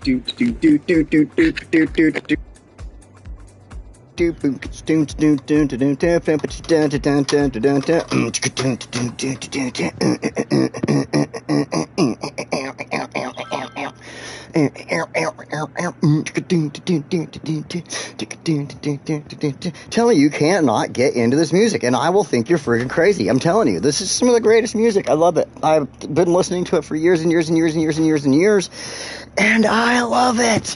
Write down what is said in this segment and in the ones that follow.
do do do do do do do do do. Telling you cannot get into this music, and I will think you're freaking crazy. I'm telling you, this is some of the greatest music. I love it. I've been listening to it for years and years and years and years and years and years, and I love it.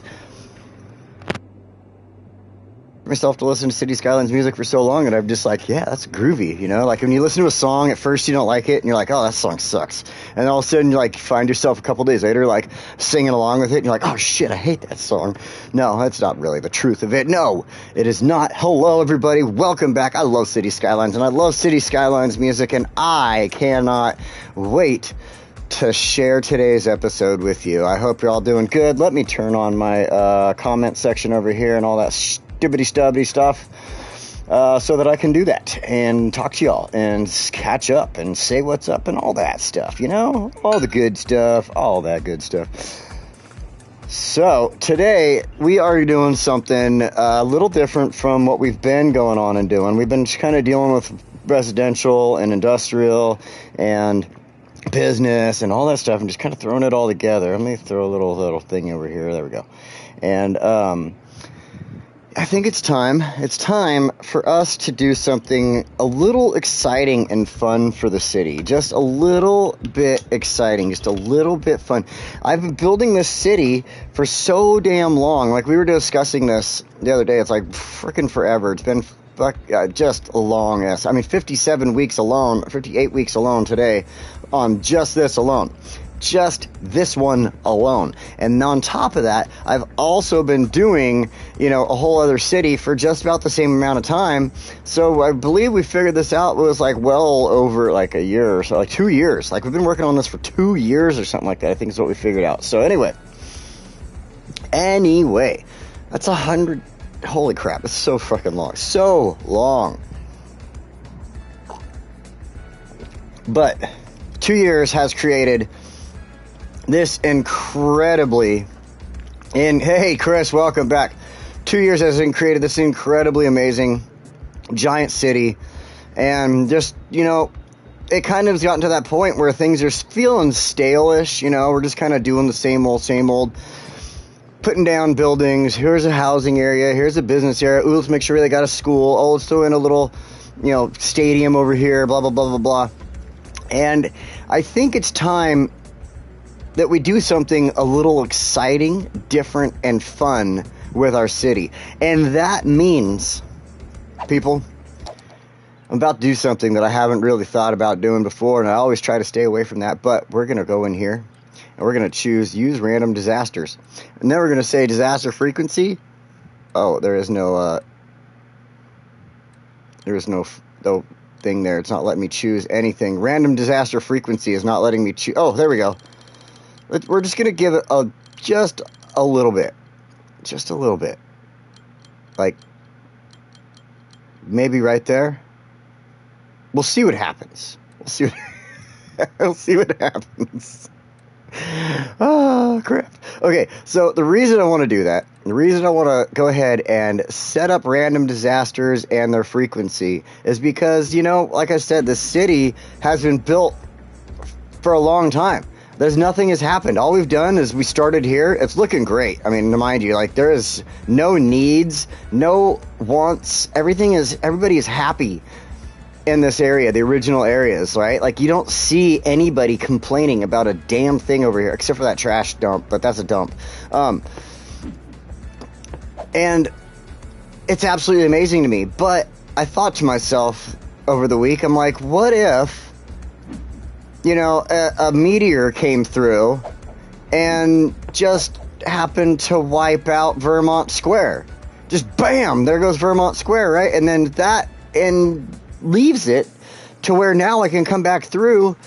Myself to listen to City Skylines music for so long, and I'm just like, yeah, that's groovy, you know? Like, when you listen to a song, at first you don't like it, and you're like, oh, that song sucks. And all of a sudden, you, like, find yourself a couple days later, like, singing along with it, and you're like, oh, shit, I hate that song. No, that's not really the truth of it. No, it is not. Hello, everybody. Welcome back. I love City Skylines, and I love City Skylines music, and I cannot wait to share today's episode with you. I hope you're all doing good. Let me turn on my comment section over here and all that stubbity stuff so that I can do that and talk to y'all and catch up and say what's up and all that stuff, you know, all the good stuff, all that good stuff. So today we are doing something a little different from what we've been going on and doing. We've been kind of dealing with residential and industrial and business and all that stuff and just kind of throwing it all together. Let me throw a little thing over here. There we go. And I think it's time for us to do something a little exciting and fun for the city. Just a little bit exciting, just a little bit fun. I've been building this city for so damn long. Like, we were discussing this the other day. It's like freaking forever. It's been just a long ass. I mean, 57 weeks alone, 58 weeks alone today on just this alone. Just this one alone. And on top of that, I've also been doing, you know, a whole other city for just about the same amount of time. So I believe we figured this out. It was like well over like a year or so, like 2 years. Like, we've been working on this for 2 years or something like that, I think is what we figured out. So anyway, that's 100. Holy crap, it's so fucking long. So long. But 2 years has created this incredibly, and hey, Chris, welcome back. 2 years has created this incredibly amazing giant city, and just, you know, it kind of has gotten to that point where things are feeling stale-ish, you know, we're just kind of doing the same old, putting down buildings. Here's a housing area, here's a business area, ooh, let's make sure they got a school, oh, let's throw in a little, you know, stadium over here, blah, blah, blah, blah, blah. And I think it's time that we do something a little exciting, different, and fun with our city. And that means, people, I'm about to do something that I haven't really thought about doing before, and I always try to stay away from that, but we're going to go in here, and we're going to use random disasters. And then we're going to say disaster frequency. Oh, there is no thing there. It's not letting me choose anything. Random disaster frequency is not letting me choose. Oh, there we go. We're just going to give it just a little bit. Just a little bit. Like, maybe right there. We'll see what happens. We'll see what happens. Oh, crap. Okay, so the reason I want to do that, the reason I want to go ahead and set up random disasters and their frequency is because, you know, like I said, the city has been built for a long time. Nothing has happened. All we've done is we started here. It's looking great. I mean, to mind you, like, there is no needs, no wants. Everybody is happy in this area, the original areas, right? Like, you don't see anybody complaining about a damn thing over here, except for that trash dump, but that's a dump. And it's absolutely amazing to me. But I thought to myself over the week, I'm like, what if, you know, a meteor came through and just happened to wipe out Vermont Square? Just bam, there goes Vermont Square, right? And then that leaves it to where now I can come back through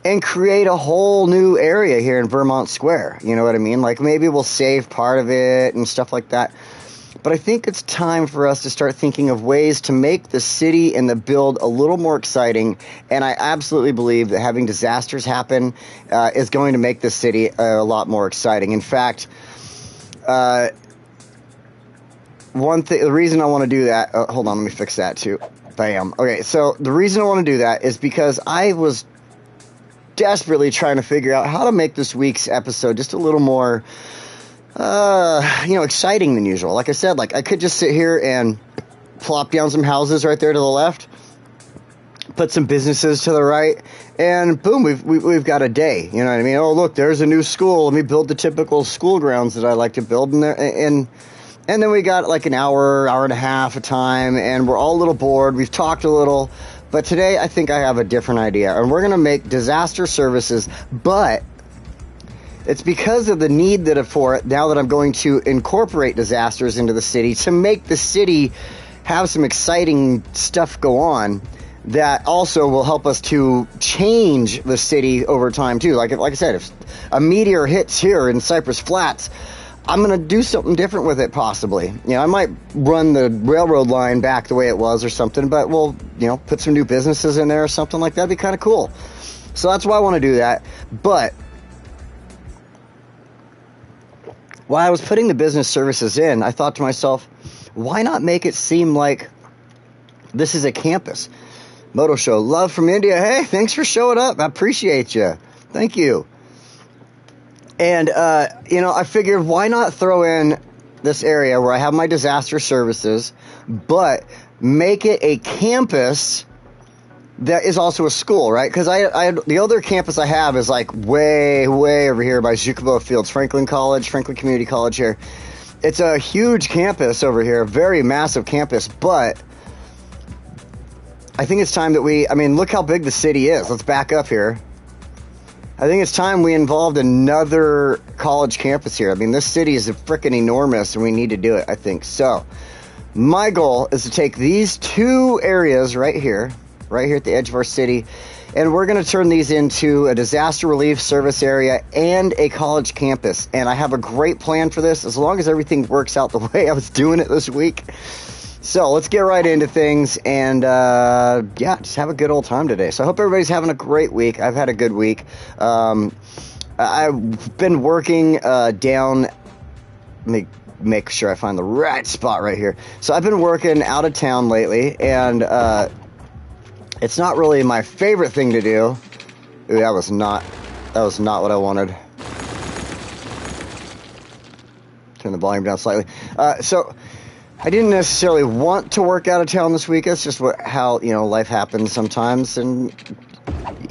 and create a whole new area here in Vermont Square. You know what I mean? Like, maybe we'll save part of it and stuff like that. But I think it's time for us to start thinking of ways to make the city and the build a little more exciting. And I absolutely believe that having disasters happen is going to make the city a lot more exciting. In fact, One thing, the reason I want to do that, hold on, let me fix that too. Bam. Okay, so the reason I want to do that is because I was desperately trying to figure out how to make this week's episode just a little more, exciting than usual. Like I said, like I could just sit here and plop down some houses right there to the left, put some businesses to the right, and boom, we've got a day. You know what I mean? Oh, look, there's a new school. Let me build the typical school grounds that I like to build in there, and then we got like an hour and a half of time, and we're all a little bored. We've talked a little, but today I think I have a different idea, and we're gonna make disaster services, but it's because of the need for it now that I'm going to incorporate disasters into the city to make the city have some exciting stuff go on that also will help us to change the city over time too. Like I said, if a meteor hits here in Cypress Flats, I'm going to do something different with it possibly. You know, I might run the railroad line back the way it was or something, but we'll, put some new businesses in there or something like that. That'd be kind of cool. So that's why I want to do that. But while I was putting the business services in, I thought to myself, why not make it seem like this is a campus? Moto Show, love from India. Hey, thanks for showing up. I appreciate you. Thank you. And, I figured why not throw in this area where I have my disaster services, but make it a campus that is also a school, right? Because the other campus I have is like way over here by Zuccobo Fields, Franklin Community College here. It's a huge campus over here, a very massive campus, but I think it's time that look how big the city is. Let's back up here. I think it's time we involved another college campus here. I mean, this city is freaking enormous, and we need to do it, I think. So, my goal is to take these two areas right here at the edge of our city, and we're going to turn these into a disaster relief service area and a college campus. And I have a great plan for this, as long as everything works out the way I was doing it this week. So let's get right into things and, just have a good old time today. So I hope everybody's having a great week. I've had a good week. I've been working down, let me make sure I find the right spot right here. So I've been working out of town lately, and it's not really my favorite thing to do. Ooh, that was not what I wanted. Turn the volume down slightly. So I didn't necessarily want to work out of town this week. That's just how life happens sometimes, and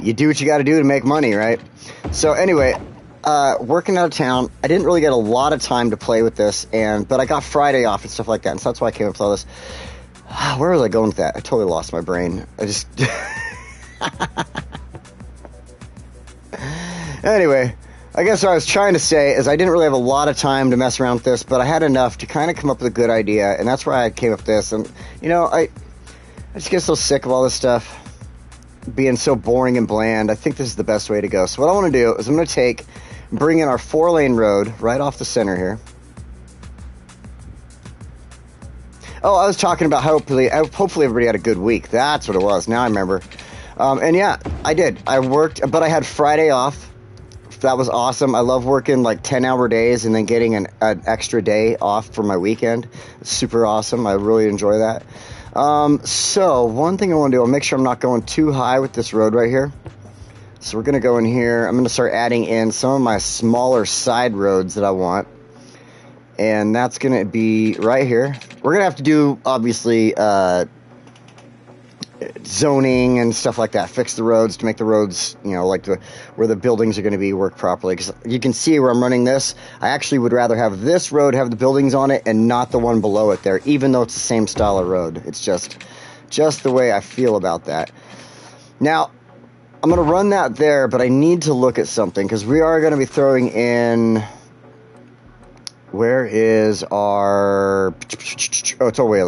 you do what you got to do to make money, right? So anyway, working out of town, I didn't really get a lot of time to play with this, but I got Friday off and stuff like that, and so that's why I came up with all this. Where was I going with that? I totally lost my brain. I just anyway, I guess what I was trying to say is I didn't really have a lot of time to mess around with this, but I had enough to kind of come up with a good idea, and that's why I came up with this. And, I just get so sick of all this stuff being so boring and bland. I think this is the best way to go. So what I want to do is I'm going to bring in our 4-lane road right off the center here. Oh, I was talking about hopefully everybody had a good week. That's what it was. Now I remember. And yeah, I did. I worked, but I had Friday off. That was awesome. I love working like 10-hour days and then getting an extra day off for my weekend. It's super awesome. I really enjoy that. So one thing I want to do, I'll make sure I'm not going too high with this road right here. So we're going to go in here. I'm going to start adding in some of my smaller side roads that I want. And that's going to be right here. We're going to have to do, obviously, zoning and stuff like that. Fix the roads to make the roads, where the buildings are going to be work properly. Because you can see where I'm running this. I actually would rather have this road have the buildings on it and not the one below it there, even though it's the same style of road. It's just the way I feel about that. Now, I'm going to run that there, but I need to look at something because we are going to be throwing in... Where is our... Oh, it's all way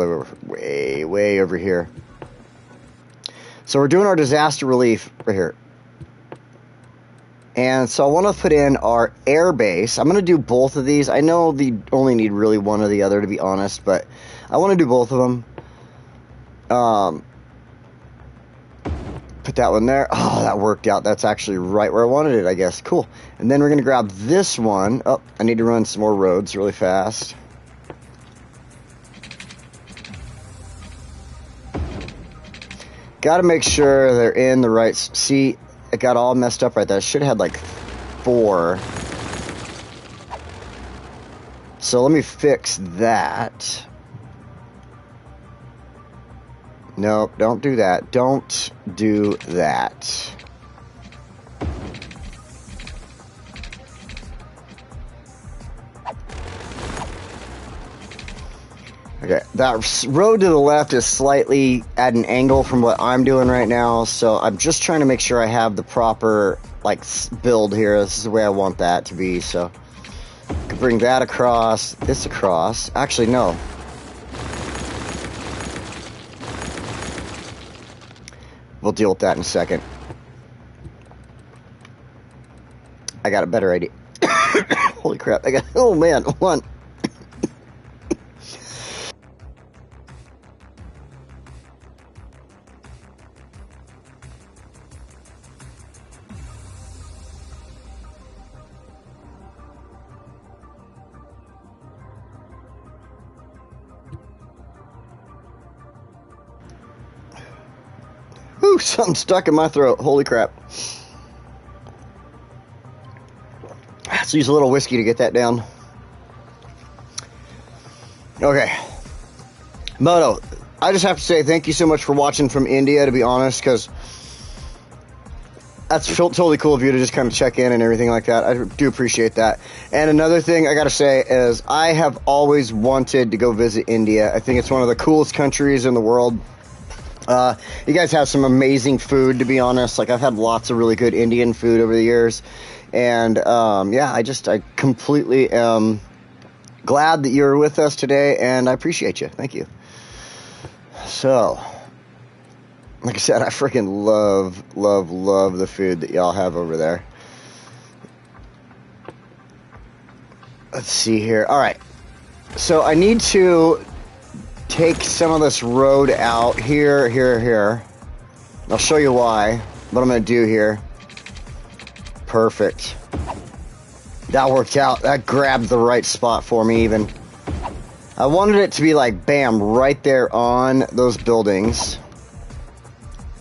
over here. So we're doing our disaster relief right here. And so I want to put in our air base. I'm going to do both of these. I know they only need really one or the other, to be honest, but I want to do both of them. Put that one there. Oh, that worked out. That's actually right where I wanted it, I guess. Cool. And then we're going to grab this one. Oh, I need to run some more roads really fast. Got to make sure they're in the right... See, it got all messed up right there. I should have had like 4. So let me fix that. No, don't do that. Don't do that. Okay, that road to the left is slightly at an angle from what I'm doing right now, so I'm just trying to make sure I have the proper, like, build here. This is the way I want that to be, so... I could bring that across, this across. Actually, no. We'll deal with that in a second. I got a better idea. Holy crap, I got... Oh, man, hold on. Ooh, something stuck in my throat. Holy crap. Let's use a little whiskey to get that down. Okay. Moto, I just have to say thank you so much for watching from India, to be honest, because that's totally cool of you to just kind of check in and everything like that. I do appreciate that. And another thing I got to say is I have always wanted to go visit India. I think it's one of the coolest countries in the world. You guys have some amazing food, to be honest. Like, I've had lots of really good Indian food over the years. And, yeah, I completely am glad that you're with us today, and I appreciate you. Thank you. So, like I said, I freaking love the food that y'all have over there. Let's see here. All right. So, I need to... take some of this road out here. I'll show you why, what I'm going to do here. Perfect. That worked out. That grabbed the right spot for me even. I wanted it to be like, bam, right there on those buildings.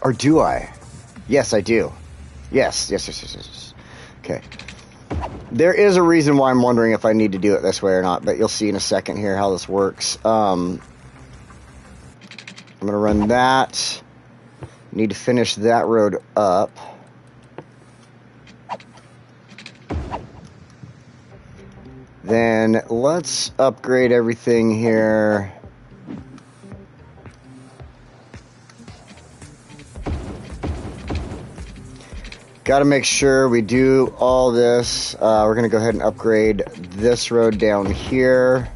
Or do I? Yes, I do. Yes. Okay. There is a reason why I'm wondering if I need to do it this way or not, but you'll see in a second here how this works. I'm going to run that. Need to finish that road up. Then let's upgrade everything here. Got to make sure we do all this. We're going to go ahead and upgrade this road down here.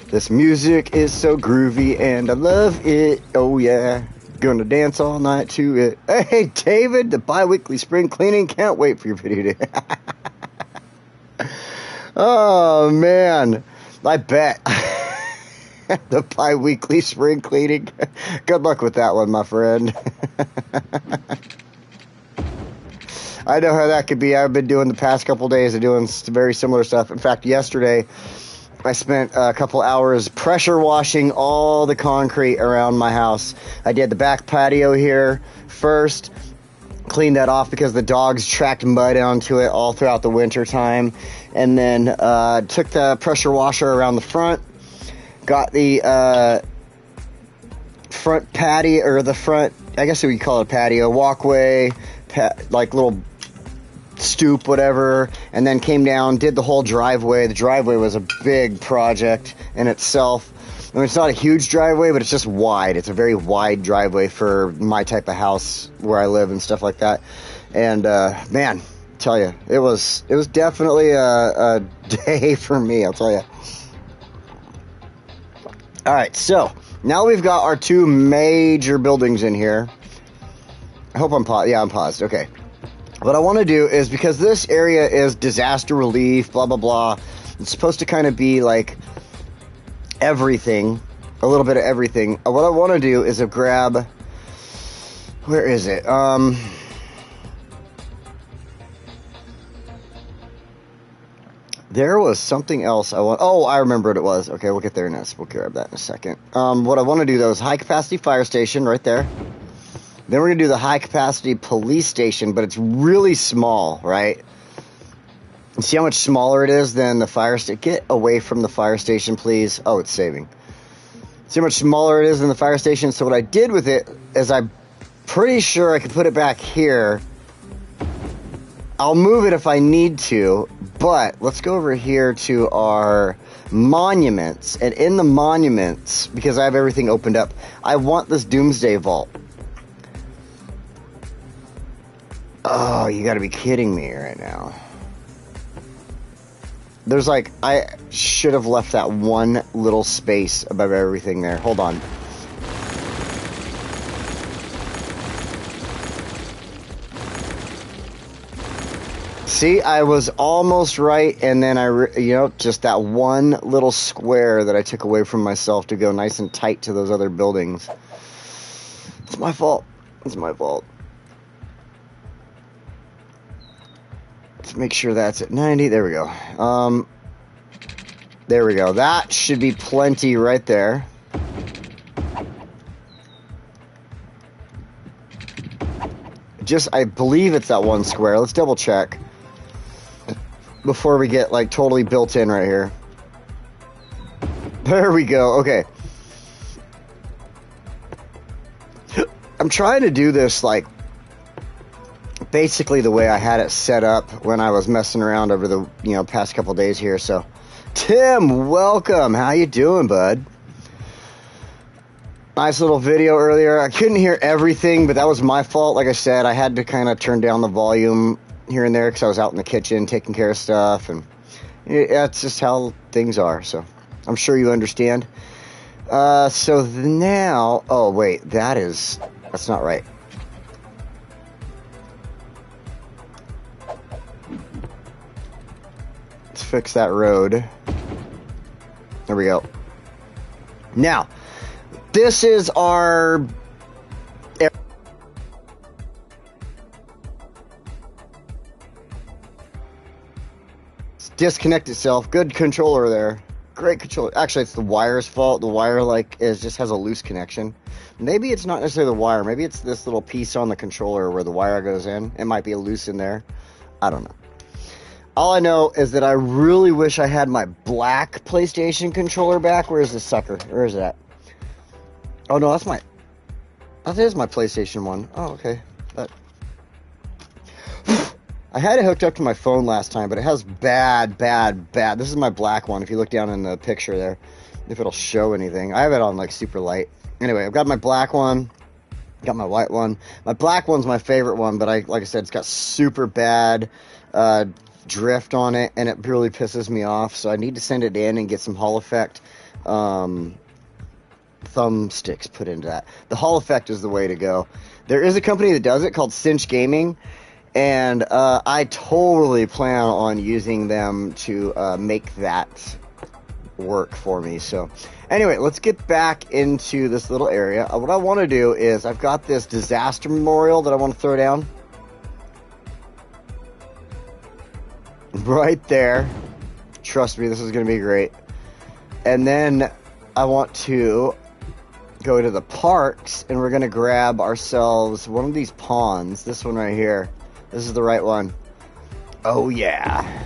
This music is so groovy and I love it. Oh yeah, gonna dance all night to it. Hey David, the bi-weekly spring cleaning, can't wait for your video today. Oh man, I bet. The bi-weekly spring cleaning. Good luck with that one, my friend. I know how that could be. I've been doing the past couple days of doing very similar stuff. In fact, yesterday, I spent a couple hours pressure washing all the concrete around my house. I did the back patio here first, cleaned that off because the dogs tracked mud onto it all throughout the winter time, and then took the pressure washer around the front. Got the front patio, or the front, I guess we call it a patio, walkway, like little stoop, whatever, and then came down, did the whole driveway. The driveway was a big project in itself. I mean, it's not a huge driveway, but it's just wide. It's a very wide driveway for my type of house where I live and stuff like that. And, man, tell you, it was definitely a day for me, I'll tell you. All right, so Now we've got our two major buildings in here. I hope I'm paused. Yeah, I'm paused. Okay. What I want to do is, because this area is disaster relief, blah, blah, blah. It's supposed to kind of be like everything, a little bit of everything. What I want to do is grab, where is it? There was something else I want. Oh, I remember what it was. Okay, we'll get there next. We'll grab that in a second. What I want to do, though, is high-capacity fire station right there. Then we're going to do the high-capacity police station, but it's really small, right? And see how much smaller it is than the fire station? Get away from the fire station, please. Oh, it's saving. See how much smaller it is than the fire station? So what I did with it is I'm pretty sure I could put it back here. I'll move it if I need to, but let's go over here to our monuments. And in the monuments, because I have everything opened up, I want this Doomsday Vault. Oh, you gotta be kidding me right now. There's like, I should have left that one little space above everything there. Hold on. See, I was almost right, and then just that one little square that I took away from myself to go nice and tight to those other buildings. It's my fault. It's my fault. Let's make sure that's at 90. There we go. There we go. That should be plenty right there. I believe it's that one square. Let's double check before we get like totally built in right here. There we go. Okay. I'm trying to do this like basically the way I had it set up when I was messing around over the past couple days here. So Tim, welcome. How you doing, bud? Nice little video earlier. I couldn't hear everything, but that was my fault. Like I said, I had to kind of turn down the volume here and there because I was out in the kitchen taking care of stuff, and that's just how things are. So I'm sure you understand. So now, oh wait, that's not right. Let's fix that road. There we go. Now, this is our disconnect itself. Good controller there. Great controller. Actually, it's the wire's fault. The wire just has a loose connection. Maybe it's not necessarily the wire. Maybe it's this little piece on the controller where the wire goes in. It might be loose in there. I don't know. All I know is that I really wish I had my black PlayStation controller back. Where is this sucker? Where is that? Oh no, that is my PlayStation one. Oh, okay. I had it hooked up to my phone last time, but it has bad. This is my black one. If you look down in the picture there, if it'll show anything. I have it on like super light. Anyway, I've got my black one, got my white one. My black one's my favorite one, but like I said, it's got super bad drift on it, and it really pisses me off. So I need to send it in and get some Hall effect thumbsticks put into that. The Hall effect is the way to go. There is a company that does it called Cinch Gaming, and I totally plan on using them to make that work for me. So anyway, let's get back into this little area. What I want to do is I've got this disaster memorial that I want to throw down right there. Trust me, this is going to be great. And then I want to go to the parks, and we're going to grab ourselves one of these ponds. This one right here. This is the right one. Oh, yeah.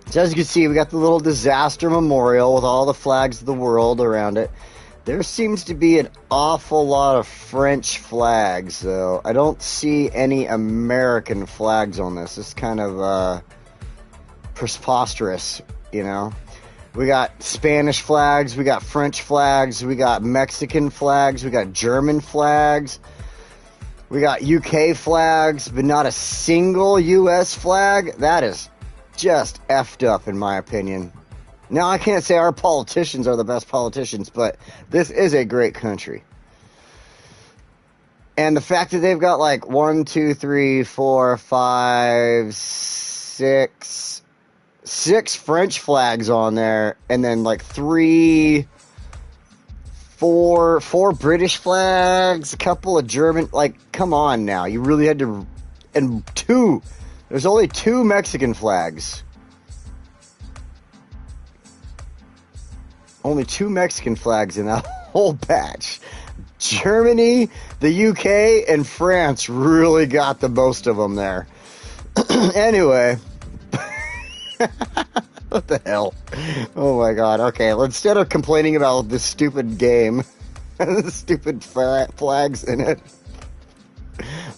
So as you can see, we got the little disaster memorial with all the flags of the world around it. There seems to be an awful lot of French flags, though. I don't see any American flags on this. It's kind of preposterous, you know. We got Spanish flags, we got French flags, we got Mexican flags, we got German flags. We got UK flags, but not a single US flag. That is just effed up, in my opinion. Now, I can't say our politicians are the best politicians, but this is a great country. And the fact that they've got like 1, 2, 3, 4, 5, 6 French flags on there, and then like 4 British flags, a couple of German, like, come on now. You really had to, and there's only 2 Mexican flags. Only 2 Mexican flags in that whole batch. Germany, the UK, and France really got the most of them there. Anyway. What the hell? Oh my god. Okay, well, instead of complaining about this stupid game, the stupid flags in it,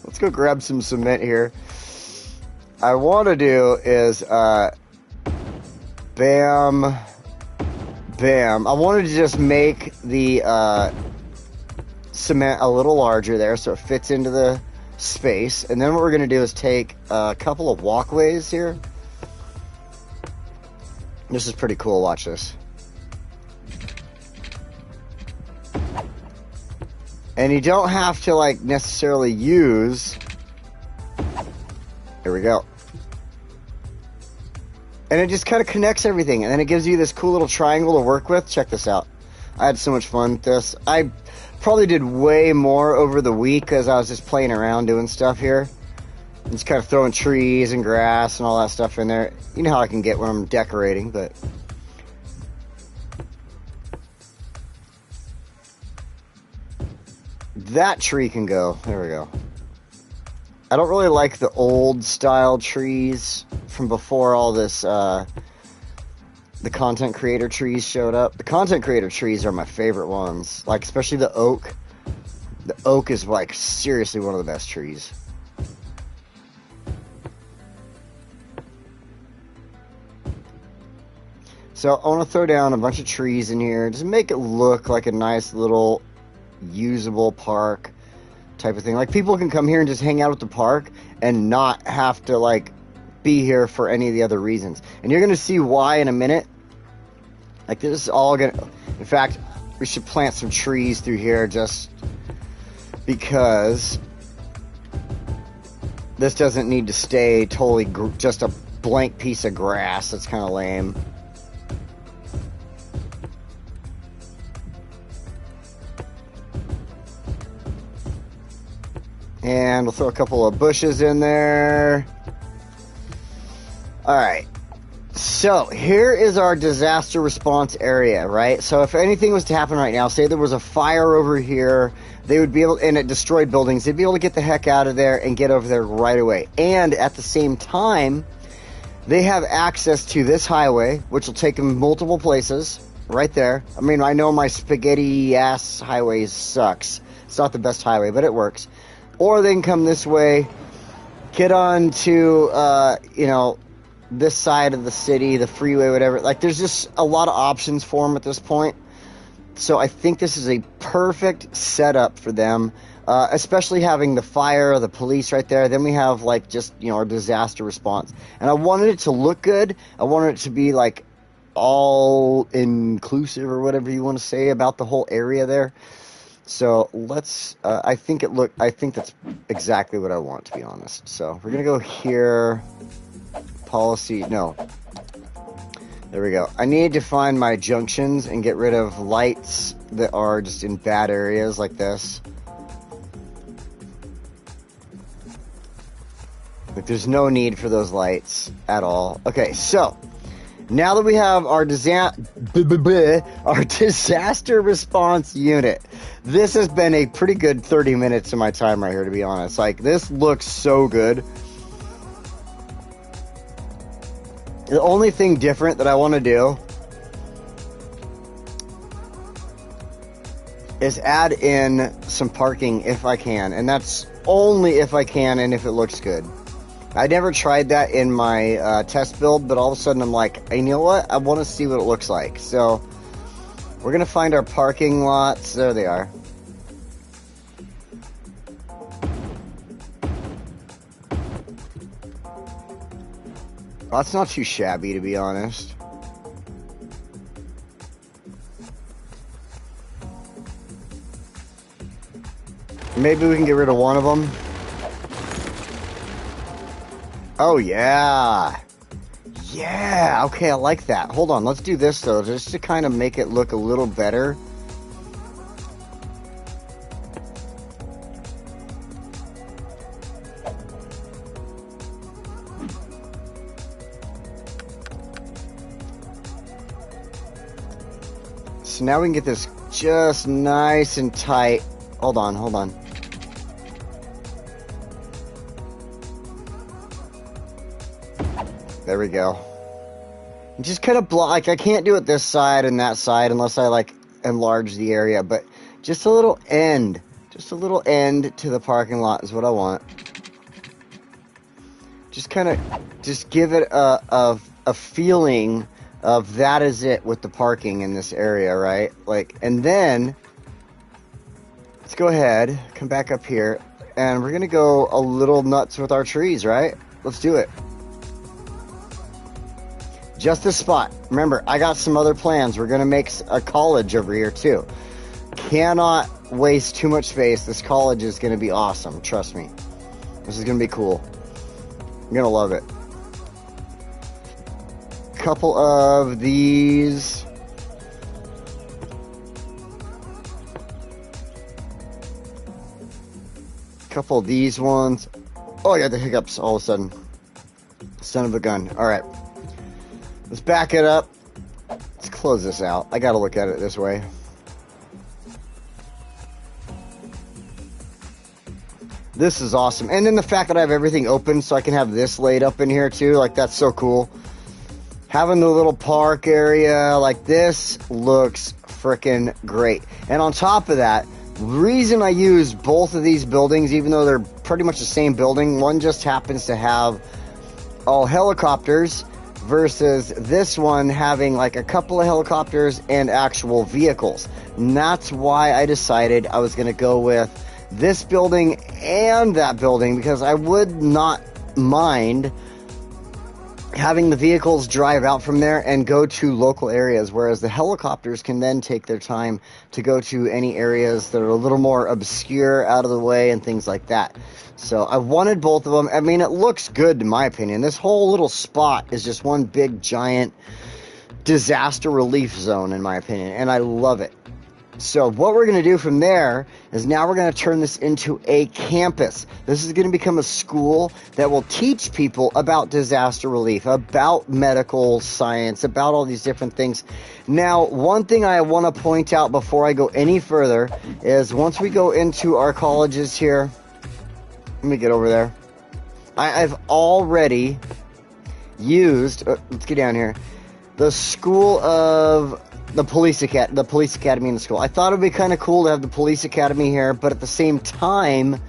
let's go grab some cement here. I want to do is, bam, bam. I wanted to just make the, cement a little larger there so it fits into the space. And then what we're going to do is take a couple of walkways here. This is pretty cool. Watch this. And you don't have to like necessarily use. Here we go. And it just kind of connects everything. And then it gives you this cool little triangle to work with. Check this out. I had so much fun with this. I probably did way more over the week as I was just playing around doing stuff here. Just kind of throwing trees and grass and all that stuff in there. You know how I can get when I'm decorating, but... that tree can go. There we go. I don't really like the old style trees from before all this, the content creator trees showed up. The content creator trees are my favorite ones. Like, especially the oak. The oak is, like, seriously one of the best trees. So I want to throw down a bunch of trees in here. Just make it look like a nice little usable park type of thing. Like, people can come here and just hang out at the park and not have to, like, be here for any of the other reasons. And you're going to see why in a minute. Like, this is all going to... In fact, we should plant some trees through here just because this doesn't need to stay totally just a blank piece of grass. That's kind of lame. And we'll throw a couple of bushes in there. Alright. So, here is our disaster response area, right? So, if anything was to happen right now, say there was a fire over here, they would be able, and it destroyed buildings, they'd be able to get the heck out of there and get over there right away. And at the same time, they have access to this highway, which will take them multiple places, right there. I mean, I know my spaghetti-ass highway sucks. It's not the best highway, but it works. Or they can come this way, get on to, you know, this side of the city, the freeway, whatever. Like, there's just a lot of options for them at this point. So I think this is a perfect setup for them, especially having the fire, the police right there. Then we have, like, just, you know, our disaster response. And I wanted it to look good. I wanted it to be, like, all inclusive or whatever you want to say about the whole area there. So let's, I think that's exactly what I want, to be honest. So we're going to go here, policy, no. There we go. I need to find my junctions and get rid of lights that are just in bad areas like this. Like, there's no need for those lights at all. Okay, so now that we have our disaster response unit, this has been a pretty good 30 minutes of my time right here, to be honest. Like, this looks so good. The only thing different that I want to do is add in some parking if I can. And that's only if I can and if it looks good. I never tried that in my test build, but all of a sudden I'm like, hey, you know what? I want to see what it looks like. So we're going to find our parking lots. There they are. Well, that's not too shabby, to be honest. Maybe we can get rid of one of them. Oh, yeah. Yeah, okay, I like that. Hold on, let's do this, though, just to kind of make it look a little better. So now we can get this just nice and tight. Hold on, hold on. There we go. Just kind of block, like I can't do it this side and that side unless I like enlarge the area, but just a little end. Just a little end to the parking lot is what I want. Just kind of, just give it a feeling of that is it with the parking in this area, right? Like, and then, let's go ahead, come back up here, and we're going to go a little nuts with our trees, right? Let's do it. Just this spot. Remember, I got some other plans. We're going to make a college over here, too. Cannot waste too much space. This college is going to be awesome. Trust me. This is going to be cool. I'm going to love it. Couple of these. Couple of these ones. Oh, I got the hiccups all of a sudden. Son of a gun. All right. Let's back it up. Let's close this out. I got to look at it this way. This is awesome. And then the fact that I have everything open so I can have this laid up in here too. Like, that's so cool. Having the little park area like this looks freaking great. And on top of that, the reason I use both of these buildings, even though they're pretty much the same building, one just happens to have all helicopters versus this one having like a couple of helicopters and actual vehicles. And that's why I decided I was going to go with this building and that building, because I would not mind having the vehicles drive out from there and go to local areas, whereas the helicopters can then take their time to go to any areas that are a little more obscure, out of the way, and things like that. So I wanted both of them. I mean, it looks good in my opinion. This whole little spot is just one big giant disaster relief zone in my opinion, and I love it. So what we're going to do from there is now we're going to turn this into a campus. This is going to become a school that will teach people about disaster relief, about medical science, about all these different things. Now, one thing I want to point out before I go any further is once we go into our colleges here, let me get over there. I've already used, let's get down here, the School of... The police academy in the school. I thought it would be kind of cool to have the police academy here, but at the same time,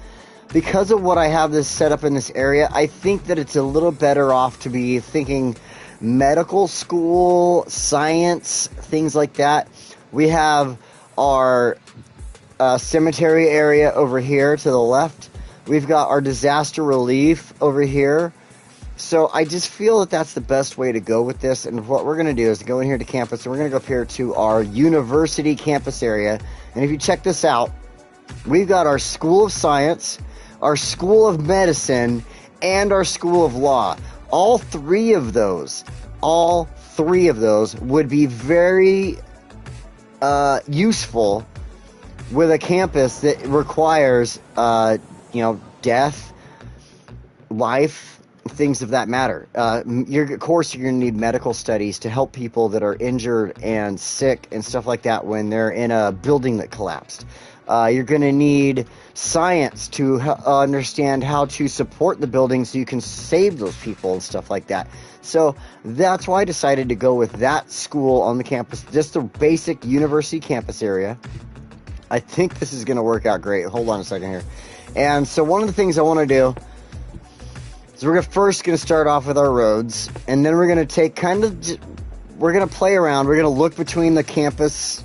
because of what I have this set up in this area, I think that it's a little better off to be thinking medical school, science, things like that. We have our cemetery area over here to the left. We've got our disaster relief over here. So I just feel that that's the best way to go with this. And what we're going to do is go in here to campus, and we're going to go up here to our university campus area. And if you check this out, we've got our School of Science, our School of Medicine, and our School of Law. All three of those would be very useful with a campus that requires, death, life, things of that matter. Of course, you're going to need medical studies to help people that are injured and sick and stuff like that when they're in a building that collapsed. You're going to need science to understand how to support the building so you can save those people and stuff like that. So that's why I decided to go with that school on the campus, just the basic university campus area. I think this is going to work out great. Hold on a second here. And so one of the things I want to do, so we're first going to start off with our roads, and then we're going to take we're going to play around. We're going to look between the campus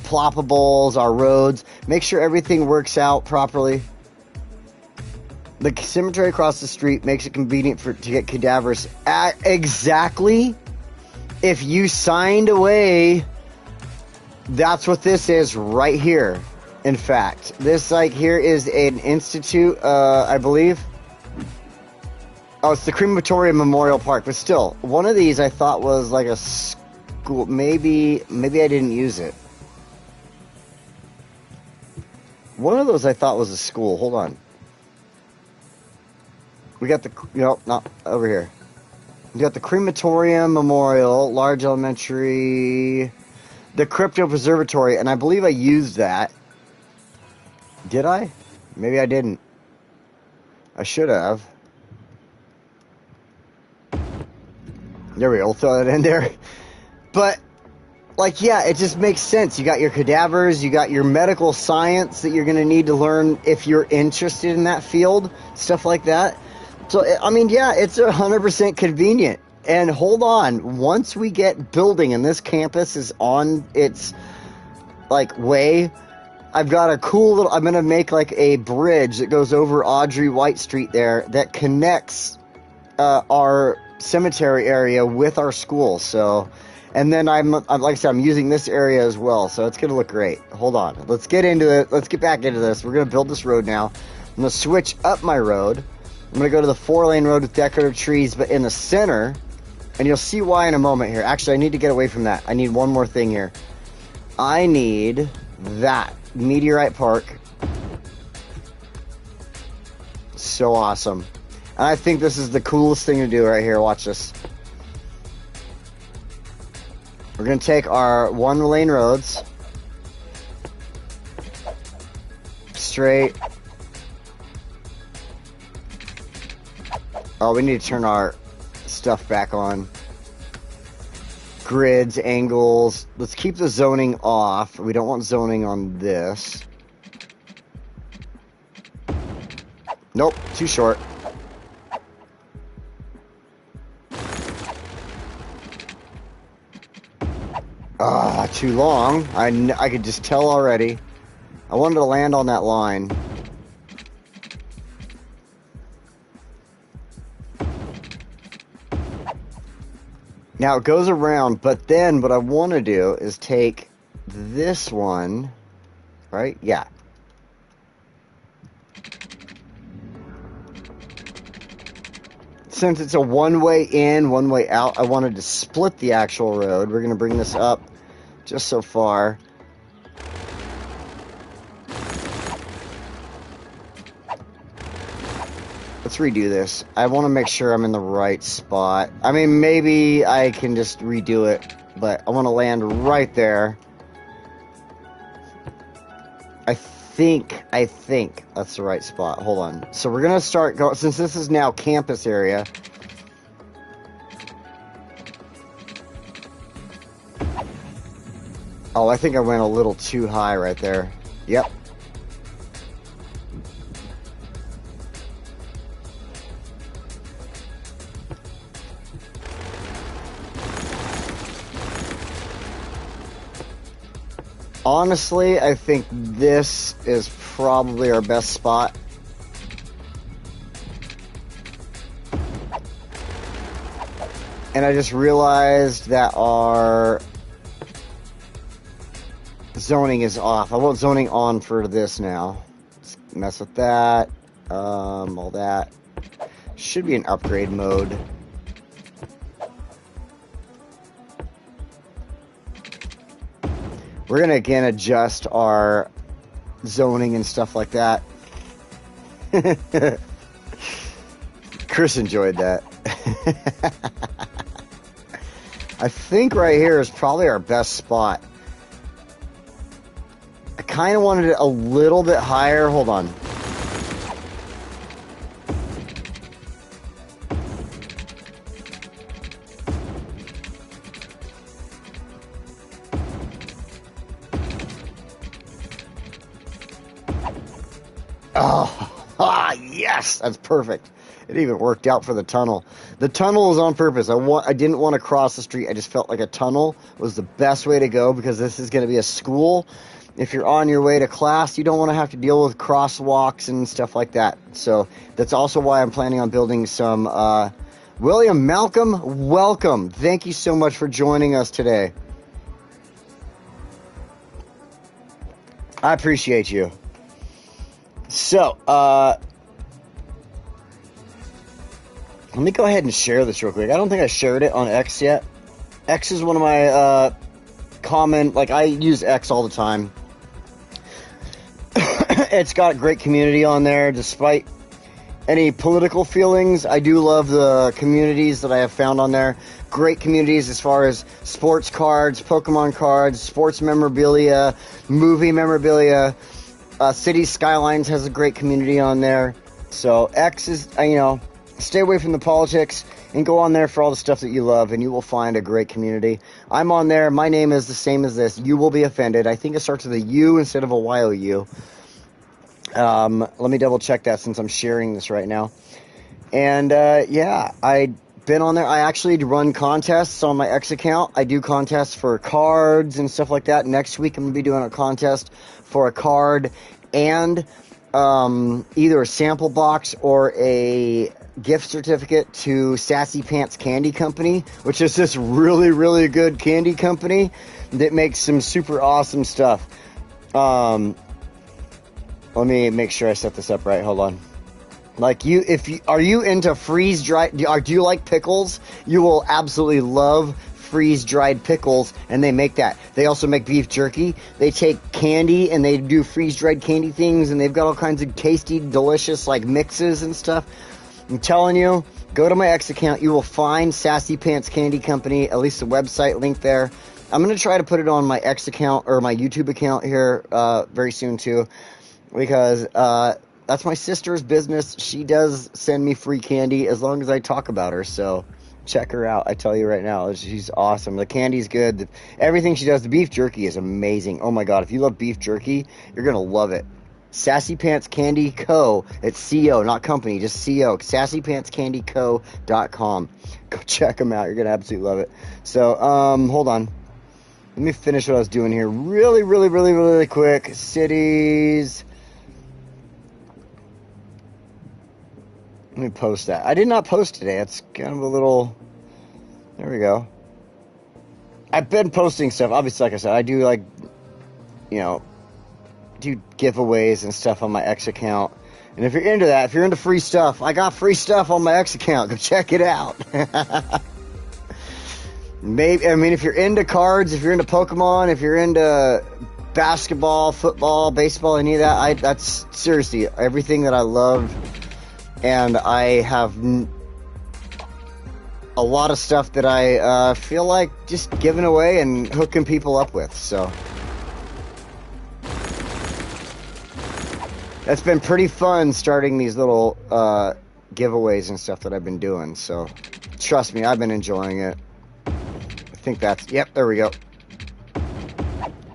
ploppables, our roads, make sure everything works out properly. The cemetery across the street makes it convenient to get cadavers at exactly. If you signed away, that's what this is right here. In fact, this like here is an institute, I believe. Oh, it's the Crematoria Memorial Park, but still, one of these I thought was like a school. Maybe I didn't use it. One of those I thought was a school. Hold on. We got the, not over here. We got the Crematorium Memorial, large elementary, the Crypto Preservatory, and I believe I used that. Did I? Maybe I didn't. I should have. There we go. We'll throw that in there. But, like, yeah, it just makes sense. You got your cadavers, you got your medical science that you're going to need to learn if you're interested in that field, stuff like that. So, I mean, yeah, it's 100% convenient. And hold on, once we get building and this campus is on its, like, way, I've got a cool little, I'm going to make, like, a bridge that goes over Audrey White Street there that connects our cemetery area with our school. So, and then I'm like I said, I'm using this area as well, so it's gonna look great. Hold on, let's get into it. Let's get back into this. We're gonna build this road now. I'm gonna switch up my road. I'm gonna go to the 4-lane road with decorative trees, but in the center, and you'll see why in a moment here. Actually, I need to get away from that. I need one more thing here. I need that Meteorite Park. So awesome. And I think this is the coolest thing to do right here. Watch this. We're going to take our 1-lane roads straight. Oh, we need to turn our stuff back on. Grids, angles. Let's keep the zoning off. We don't want zoning on this. Nope, too short. Too long. I could just tell already. I wanted to land on that line. Now it goes around, but then what I want to do is take this one, right? Yeah. Since it's a one-way in, one-way out, I wanted to split the actual road. We're going to bring this up just so far. Let's redo this. I want to make sure I'm in the right spot. I mean, maybe I can just redo it, but I want to land right there. I think that's the right spot. Hold on. So we're going to start going, since this is now campus area. Oh, I think I went a little too high right there. Yep. Honestly, I think this is probably our best spot. And I just realized that our zoning is off. I want zoning on for this now. Let's mess with that. All that. Should be an upgrade mode. We're going to again adjust our zoning and stuff like that. Chris enjoyed that. I think right here is probably our best spot. I kind of wanted it a little bit higher. Hold on. Yes, that's perfect. It even worked out for the tunnel. The tunnel was on purpose. I didn't want to cross the street. I just felt like a tunnel was the best way to go because this is going to be a school. If you're on your way to class, you don't want to have to deal with crosswalks and stuff like that. So that's also why I'm planning on building some. William Malcolm, welcome. Thank you so much for joining us today. I appreciate you. So, let me go ahead and share this real quick. I don't think I shared it on X yet. X is one of my common, like, I use X all the time. It's got great community on there, despite any political feelings. I do love the communities that I have found on there. Great communities as far as sports cards, Pokemon cards, sports memorabilia, movie memorabilia. City Skylines has a great community on there. So X is, stay away from the politics and go on there for all the stuff that you love, and you will find a great community. I'm on there. My name is the same as this. You will be offended. I think it starts with a U instead of a Y-O-U. Let me double check that since I'm sharing this right now. And yeah, I've been on there. I actually run contests on my X account. I do contests for cards and stuff like that. Next week I'm going to be doing a contest for a card and either a sample box or a gift certificate to Sassy Pants Candy Company, which is this really, really good candy company that makes some super awesome stuff. Let me make sure I set this up right. Hold on. Like are you into freeze dried? Do you like pickles? You will absolutely love freeze dried pickles, and they make that. They also make beef jerky. They take candy and they do freeze dried candy things, and they've got all kinds of tasty, delicious like mixes and stuff. I'm telling you, go to my X account. You will find Sassy Pants Candy Company, at least the website link there. I'm going to try to put it on my X account or my YouTube account here very soon too, because that's my sister's business. She does send me free candy as long as I talk about her, so check her out. I tell you right now, she's awesome. The candy's good. Everything she does, the beef jerky is amazing. Oh my god, if you love beef jerky, you're going to love it. Sassy Pants Candy Co. It's C-O, not company, just C-O. SassyPantsCandyCo.com. Go check them out. You're going to absolutely love it. So, hold on. Let me finish what I was doing here really, really, really, really quick. Cities. Let me post that. I did not post today. It's kind of a little... There we go. I've been posting stuff. Obviously, like I said, I do do giveaways and stuff on my X account. And if you're into that, if you're into free stuff, I got free stuff on my X account. Go check it out. If you're into cards, if you're into Pokemon, if you're into basketball, football, baseball, any of that, that's seriously everything that I love. And I have a lot of stuff that I feel like just giving away and hooking people up with. So it's been pretty fun starting these little giveaways and stuff that I've been doing. So trust me, I've been enjoying it. I think yep, there we go.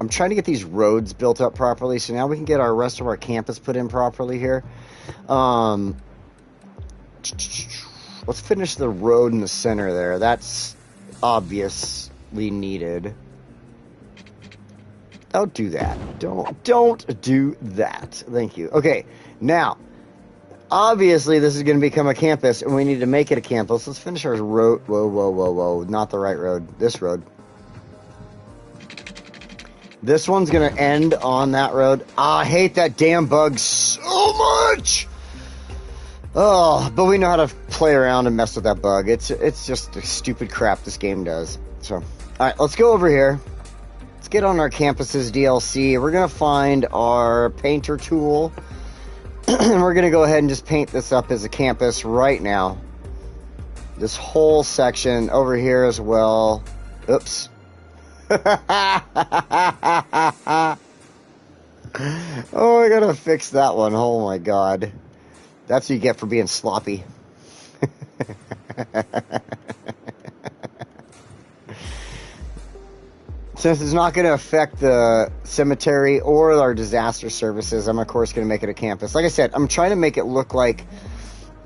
I'm trying to get these roads built up properly, so now we can get our rest of our campus put in properly here. Let's finish the road in the center there. That's obviously needed. Don't do that. Don't do that. Thank you. Okay, now, obviously this is going to become a campus, and we need to make it a campus. Let's finish our road. Whoa. Not the right road. This road. This one's going to end on that road. I hate that damn bug so much! Oh, but we know how to play around and mess with that bug. It's just the stupid crap this game does. So, alright, let's go over here. Let's get on our campuses DLC. We're going to find our painter tool. And we're going to go ahead and just paint this up as a campus right now. This whole section over here as well. Oops. Oh, I gotta fix that one. Oh my god. That's what you get for being sloppy. Since it's not going to affect the cemetery or our disaster services, I'm of course going to make it a campus. Like I said, I'm trying to make it look like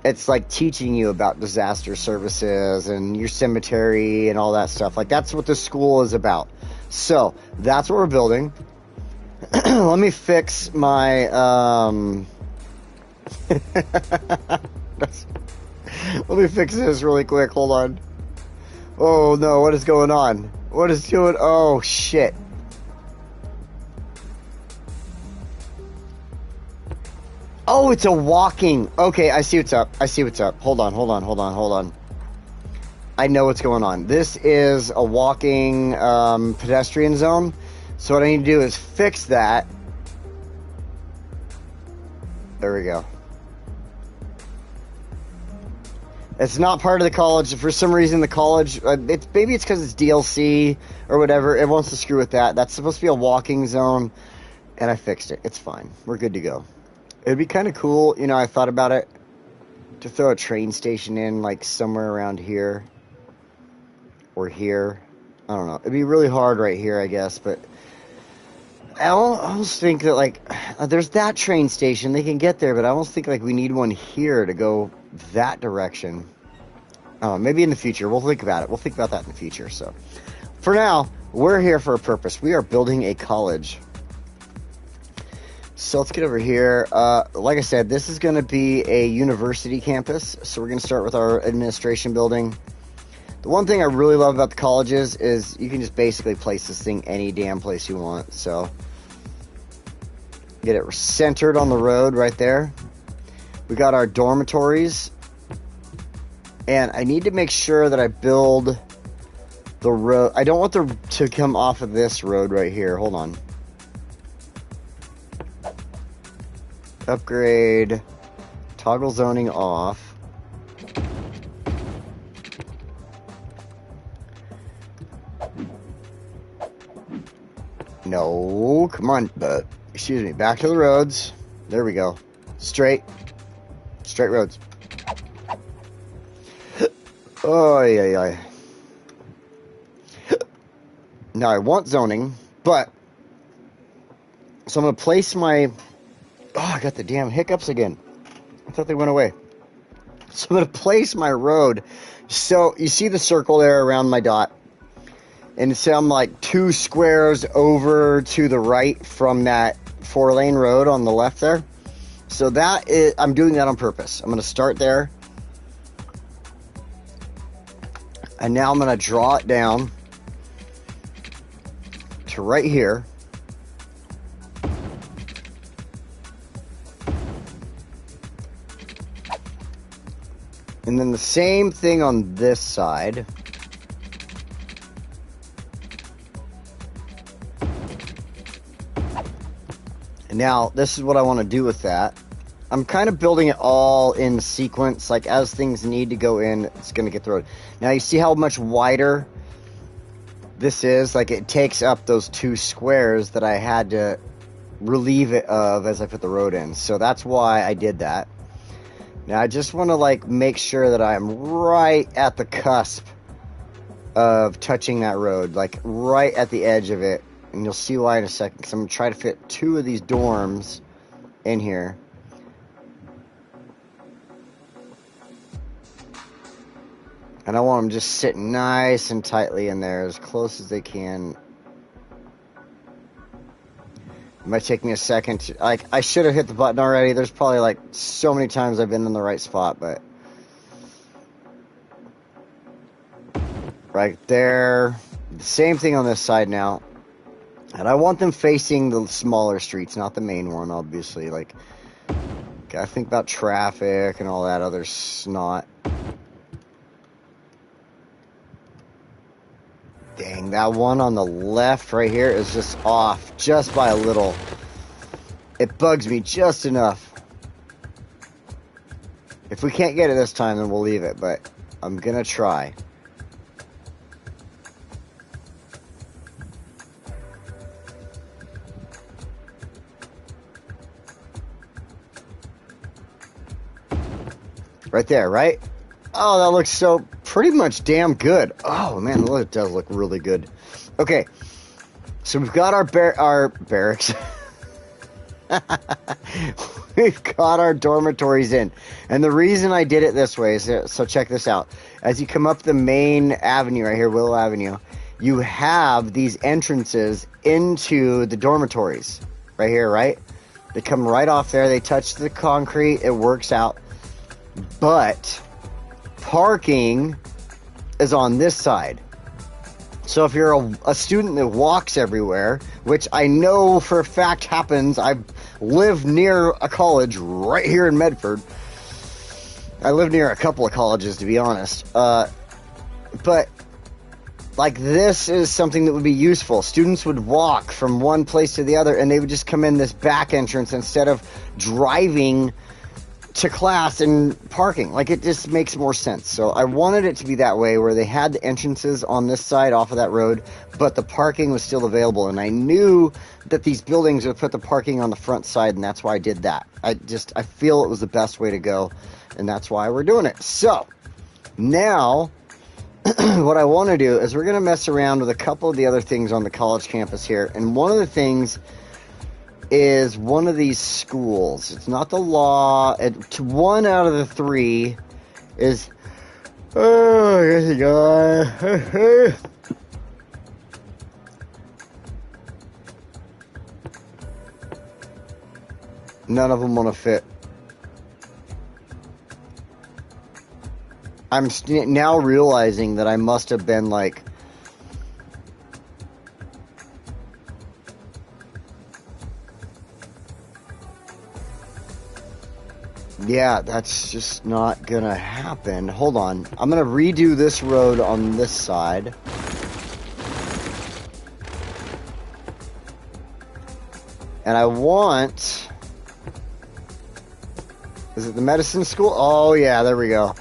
it's like teaching you about disaster services and your cemetery and all that stuff. Like that's what the school is about. So that's what we're building. Let me fix my let me fix this really quick. Hold on. Oh no, what is going on? What is doing? Oh shit. Oh, it's a walking. Okay, I see what's up. I see what's up. Hold on. I know what's going on. This is a walking pedestrian zone. So what I need to do is fix that. There we go. It's not part of the college. For some reason, the college, maybe it's because it's DLC or whatever. It wants to screw with that. That's supposed to be a walking zone, and I fixed it. It's fine. We're good to go. It'd be kind of cool, you know, I thought about it, to throw a train station in, like, somewhere around here. Or here. I don't know. It'd be really hard right here, I guess, but I almost think that, like, there's that train station. They can get there, but I almost think, like, we need one here to go that direction. Maybe in the future. We'll think about it. We'll think about that in the future. So, for now, we're here for a purpose. We are building a college. So let's get over here. Like I said, this is going to be a university campus. So we're going to start with our administration building. The one thing I really love about the colleges is you can just basically place this thing any damn place you want. So get it centered on the road right there. We got our dormitories. And I need to make sure that I build the road. I don't want to come off of this road right here. Hold on. Upgrade. Toggle zoning off. No, come on. Excuse me. Back to the roads. There we go. Straight roads. Oh, yeah. Now I want zoning, but so I'm gonna place my. Oh, I got the damn hiccups again. I thought they went away. So I'm gonna place my road. So you see the circle there around my dot, and so I'm like 2 squares over to the right from that 4-lane road on the left there. So that is, I'm doing that on purpose. I'm gonna start there. And now I'm going to draw it down to right here. And then the same thing on this side. And now, this is what I want to do with that. I'm kind of building it all in sequence, like as things need to go in, it's going to get the road. Now you see how much wider this is? Like it takes up those 2 squares that I had to relieve it of as I put the road in. So that's why I did that. Now I just want to like make sure that I'm right at the cusp of touching that road, like right at the edge of it. And you'll see why in a second, because I'm going to try to fit 2 of these dorms in here. And I want them just sitting nice and tightly in there, as close as they can. It might take me a second to, like, I should have hit the button already. There's probably, like, so many times I've been in the right spot, but. Right there. Same thing on this side now. And I want them facing the smaller streets, not the main one, obviously. Like, gotta think about traffic and all that other snot. Dang, that one on the left right here is just off, just by a little. It bugs me just enough. If we can't get it this time, then we'll leave it, but I'm gonna try. Right there, right? Oh, that looks so pretty much damn good. Oh, man, it does look really good. Okay, so we've got our barracks. We've got our dormitories in. And the reason I did it this way is, so check this out. As you come up the main avenue right here, Willow Avenue, you have these entrances into the dormitories. Right here, right? They come right off there. They touch the concrete. It works out. But parking is on this side. So if you're a student that walks everywhere, which I know for a fact happens, I've live near a college right here in Medford. I live near a couple of colleges, to be honest. But like, this is something that would be useful. Students would walk from one place to the other, and they would just come in this back entrance instead of driving to class and parking. Like, it just makes more sense. So I wanted it to be that way, where they had the entrances on this side off of that road, but the parking was still available. And I knew that these buildings would put the parking on the front side, and that's why I did that. I feel it was the best way to go, and that's why we're doing it. So now what I want to do is we're going to mess around with a couple of the other things on the college campus here. And one of the things is one of these schools. It's not the law. One out of the three is... Oh, here's the guy. None of them want to fit. I'm now realizing that I must have been like... Yeah, that's just not gonna happen. Hold on. I'm gonna redo this road on this side. And I want... Is it the medicine school? Oh, yeah, there we go.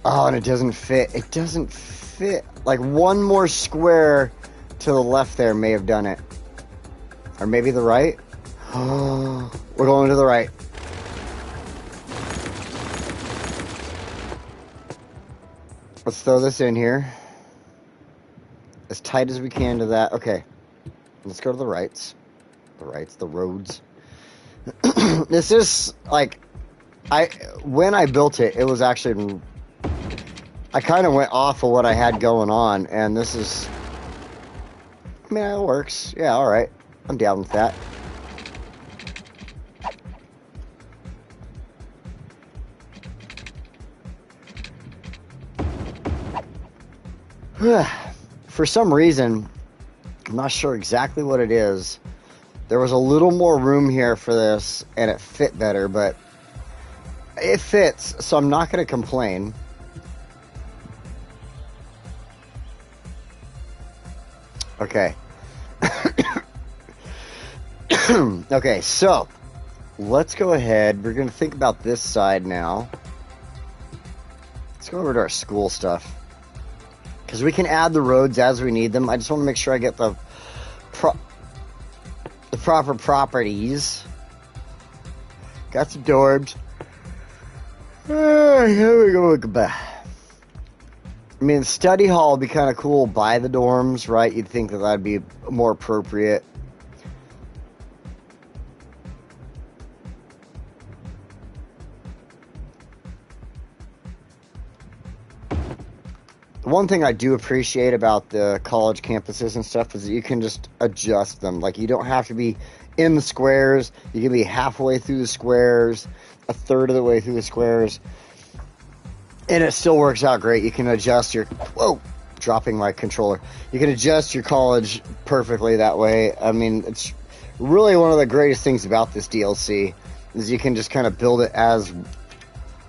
Oh, and it doesn't fit. It doesn't fit. Like, one more square to the left there may have done it. Or maybe the right. Oh, we're going to the right. Let's throw this in here. As tight as we can to that. Okay. Let's go to the rights. The rights, the roads. This is, like... When I built it, it was actually... I kind of went off of what I had going on, and this is... I mean, it works. Yeah, alright. I'm down with that. For some reason, I'm not sure exactly what it is. There was a little more room here for this, and it fit better, but it fits, so I'm not going to complain. Okay. Okay, so let's go ahead. We're going to think about this side now. Let's go over to our school stuff, because we can add the roads as we need them. I just want to make sure I get the proper properties. Got some dorms. Here we go. I mean, study hall would be kind of cool by the dorms, right? You'd think that that'd be more appropriate. One thing I do appreciate about the college campuses and stuff is that you can just adjust them. Like, you don't have to be in the squares. You can be halfway through the squares, a third of the way through the squares, and it still works out great. You can adjust your... Whoa! Dropping my controller. You can adjust your college perfectly that way. I mean, it's really one of the greatest things about this DLC is you can just kind of build it as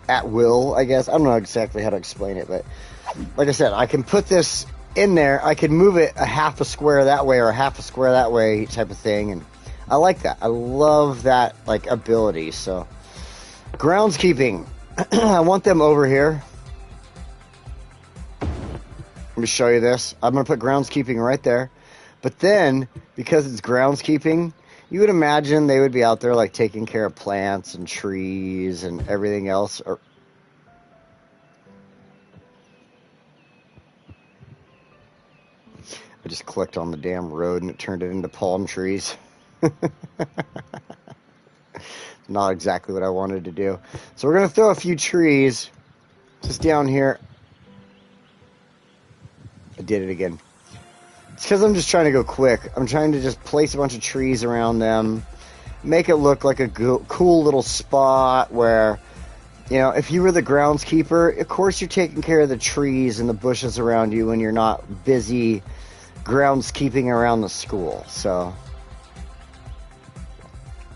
at will, I guess. I don't know exactly how to explain it, but like I said, I can put this in there. I can move it a half a square that way or a half a square that way type of thing, and I like that. I love that, like, ability. So, groundskeeping. I want them over here. Let me show you this. I'm going to put groundskeeping right there. But then, because it's groundskeeping, you would imagine they would be out there, like, taking care of plants and trees and everything else. Or I just clicked on the damn road and it turned it into palm trees. Not exactly what I wanted to do. So we're going to throw a few trees just down here. I did it again. It's because I'm just trying to go quick. I'm trying to just place a bunch of trees around them. Make it look like a cool little spot where, you know, if you were the groundskeeper, of course you're taking care of the trees and the bushes around you when you're not busy groundskeeping around the school. So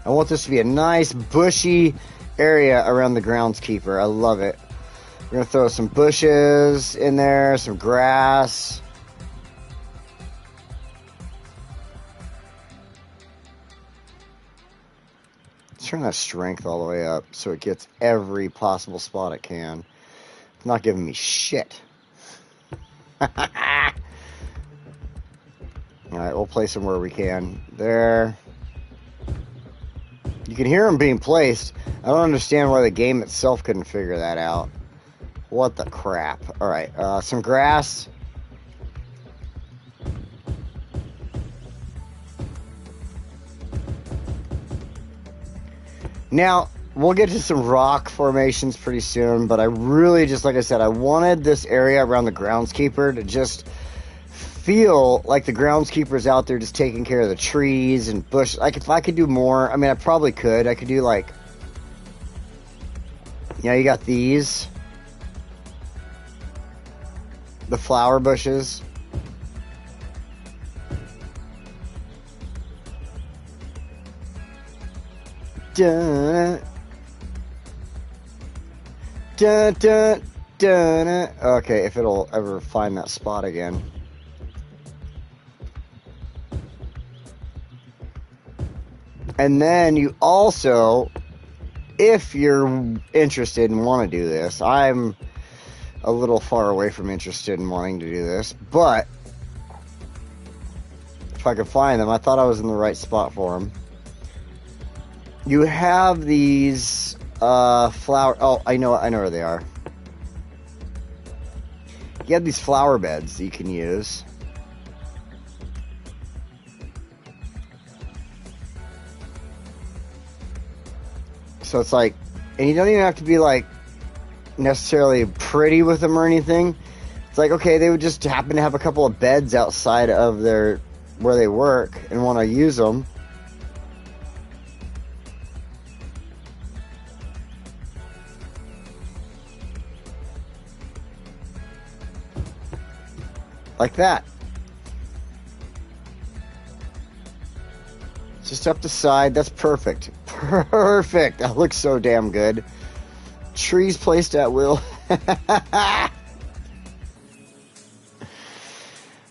I want this to be a nice bushy area around the groundskeeper. I love it. We're going to throw some bushes in there, some grass. Let's turn that strength all the way up so it gets every possible spot it can. It's not giving me shit. Alright, we'll place them where we can. There. You can hear them being placed. I don't understand why the game itself couldn't figure that out. What the crap. Alright, some grass. Now, we'll get to some rock formations pretty soon, but I really just, like I said, I wanted this area around the groundskeeper to just feel like the groundskeeper's out there just taking care of the trees and bush. Like, if I could do more, I mean, I probably could. I could do, like, you know, you got these. The flower bushes. Dun, dun, dun, dun. Okay, if it'll ever find that spot again. And then you also, if you're interested and want to do this, I'm a little far away from interested in wanting to do this, but if I could find them, I thought I was in the right spot for them. You have these flower. Oh, I know where they are. You have these flower beds that you can use. So it's like, and you don't even have to be like necessarily pretty with them or anything. It's like, okay, they would just happen to have a couple of beds outside of their where they work and want to use them. Like that. Just up the side. That's perfect. Perfect. That looks so damn good. Trees placed at will.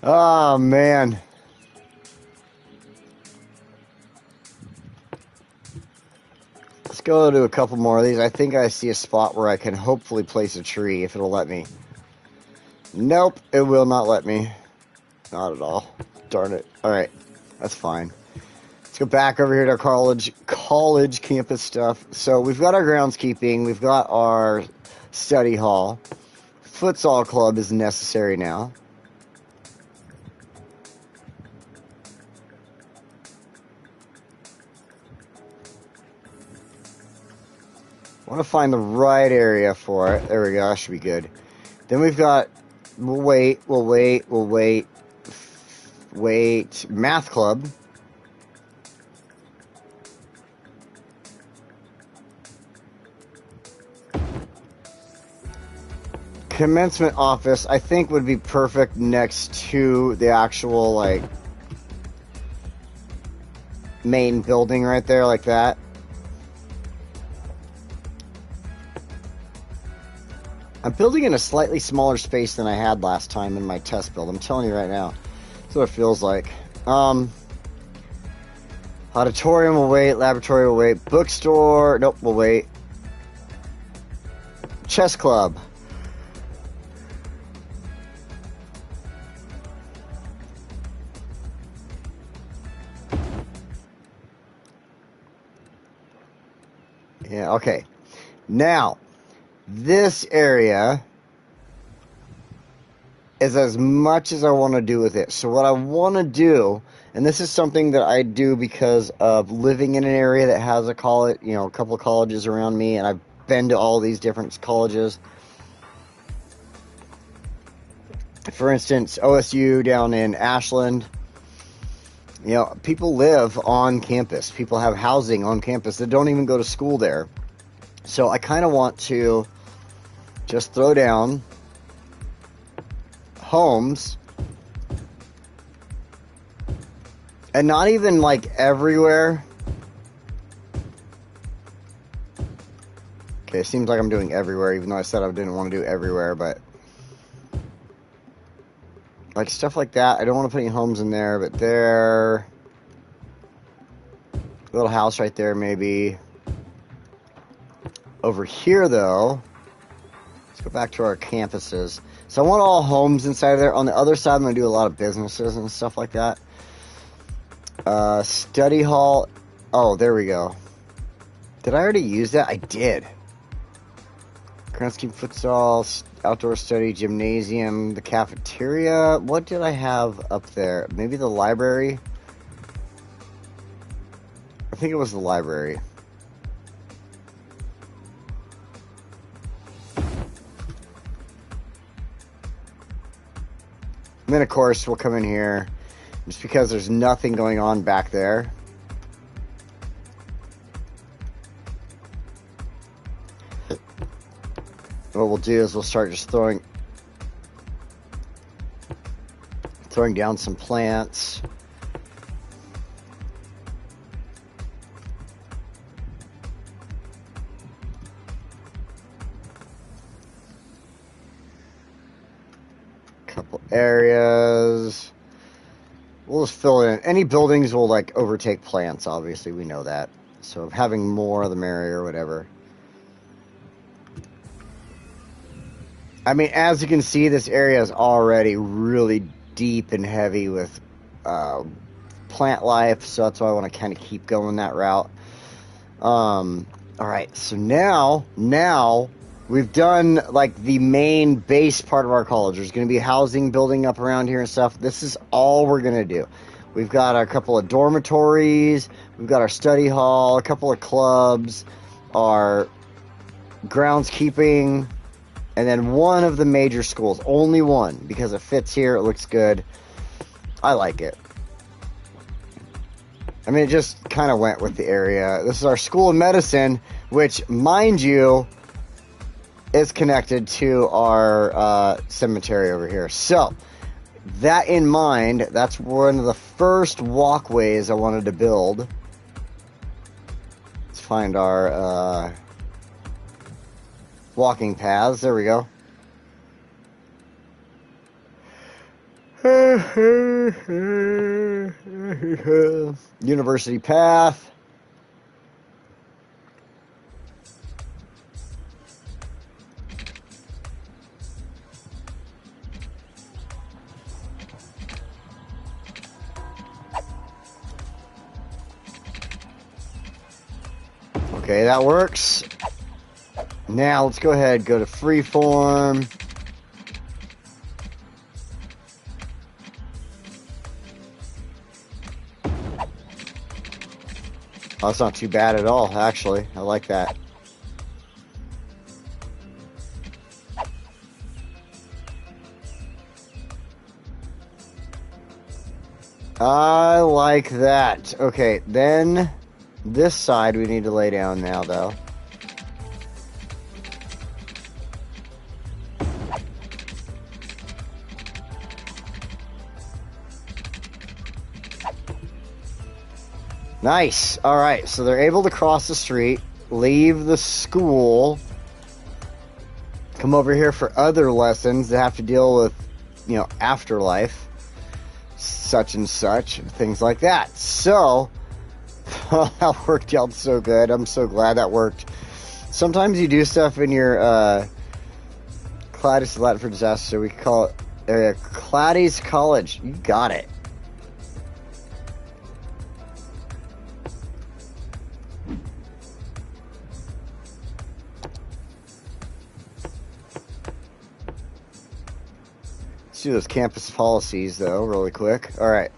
Oh, man. Let's go to a couple more of these. I think I see a spot where I can hopefully place a tree if it'll let me. Nope, it will not let me. Not at all. Darn it. Alright, that's fine. Let's go back over here to our college campus stuff. So we've got our groundskeeping. We've got our study hall. Futsal club is necessary now. I want to find the right area for it. There we go. That should be good. Then we've got... We'll wait. Math club. Commencement office, I think, would be perfect next to the actual, like, main building right there, like that. I'm building in a slightly smaller space than I had last time in my test build. I'm telling you right now. That's what it feels like. Auditorium will wait. Laboratory will wait. Bookstore. Nope, we'll wait. Chess club. Yeah, okay. Now, this area is as much as I want to do with it. So what I want to do, and this is something that I do because of living in an area that has a college, you know, a couple of colleges around me, and I've been to all these different colleges. For instance, OSU down in Ashland. You know, people live on campus. People have housing on campus that don't even go to school there. So I kind of want to just throw down homes, and not even like everywhere, It seems like I'm doing everywhere, even though I said I didn't want to do everywhere, but like stuff like that. I don't want to put any homes in there, but there, little house right there, maybe. Over here, though, let's go back to our campuses. So I want all homes inside of there. On the other side, I'm going to do a lot of businesses and stuff like that. Study hall. Oh, there we go. Did I already use that? I did. Ground scheme, futsal, outdoor study, gymnasium, the cafeteria. What did I have up there? Maybe the library? I think it was the library. And then, of course, we'll come in here just because there's nothing going on back there. What we'll do is we'll start just throwing down some plants. Couple areas. We'll just fill in. Any buildings will like overtake plants, obviously, we know that. So having more the merrier, whatever. I mean, as you can see, this area is already really deep and heavy with plant life, so that's why I want to kind of keep going that route. All right, so now we've done like the main base part of our college. There's going to be housing building up around here and stuff. This is all we're going to do. We've got a couple of dormitories, we've got our study hall, a couple of clubs, our groundskeeping, and then one of the major schools. Only one, because it fits here, it looks good. I like it. I mean, it just kind of went with the area. This is our school of medicine, which, mind you, is connected to our cemetery over here. So, that in mind, that's one of the first walkways I wanted to build. Let's find our walking paths. There we go. University path. Okay, that works. Now let's go ahead, go to freeform. Oh, that's not too bad at all, actually. I like that. I like that. Okay, then this side we need to lay down now, though. Nice. All right, so they're able to cross the street, leave the school, come over here for other lessons that have to deal with, you know, afterlife, such and such, things like that. So, that worked out so good. I'm so glad that worked. Sometimes you do stuff in your Cladis Latin for disaster, so we call it area Cladis College. You got it. Let's do those campus policies, though, really quick. All right.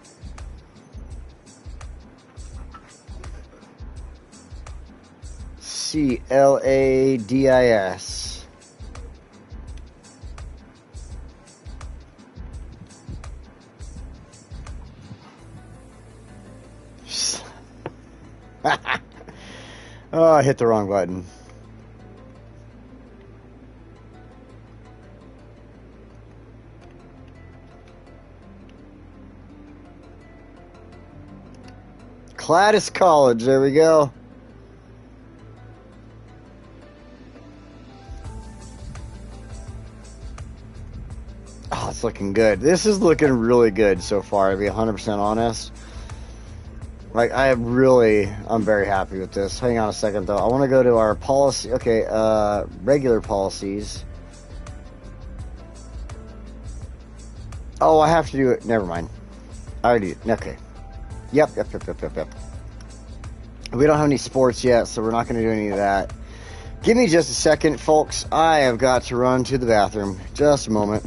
CLADIS. Oh, I hit the wrong button. Cladis College, there we go. Oh, it's looking good. This is looking really good so far, to be 100% honest. Like, I'm very happy with this. Hang on a second, though. I want to go to our policy. Okay, regular policies. Oh, I have to do it. Never mind. I already did. Okay. Yep. We don't have any sports yet, so we're not going to do any of that. Give me just a second, folks. I have got to run to the bathroom. Just a moment.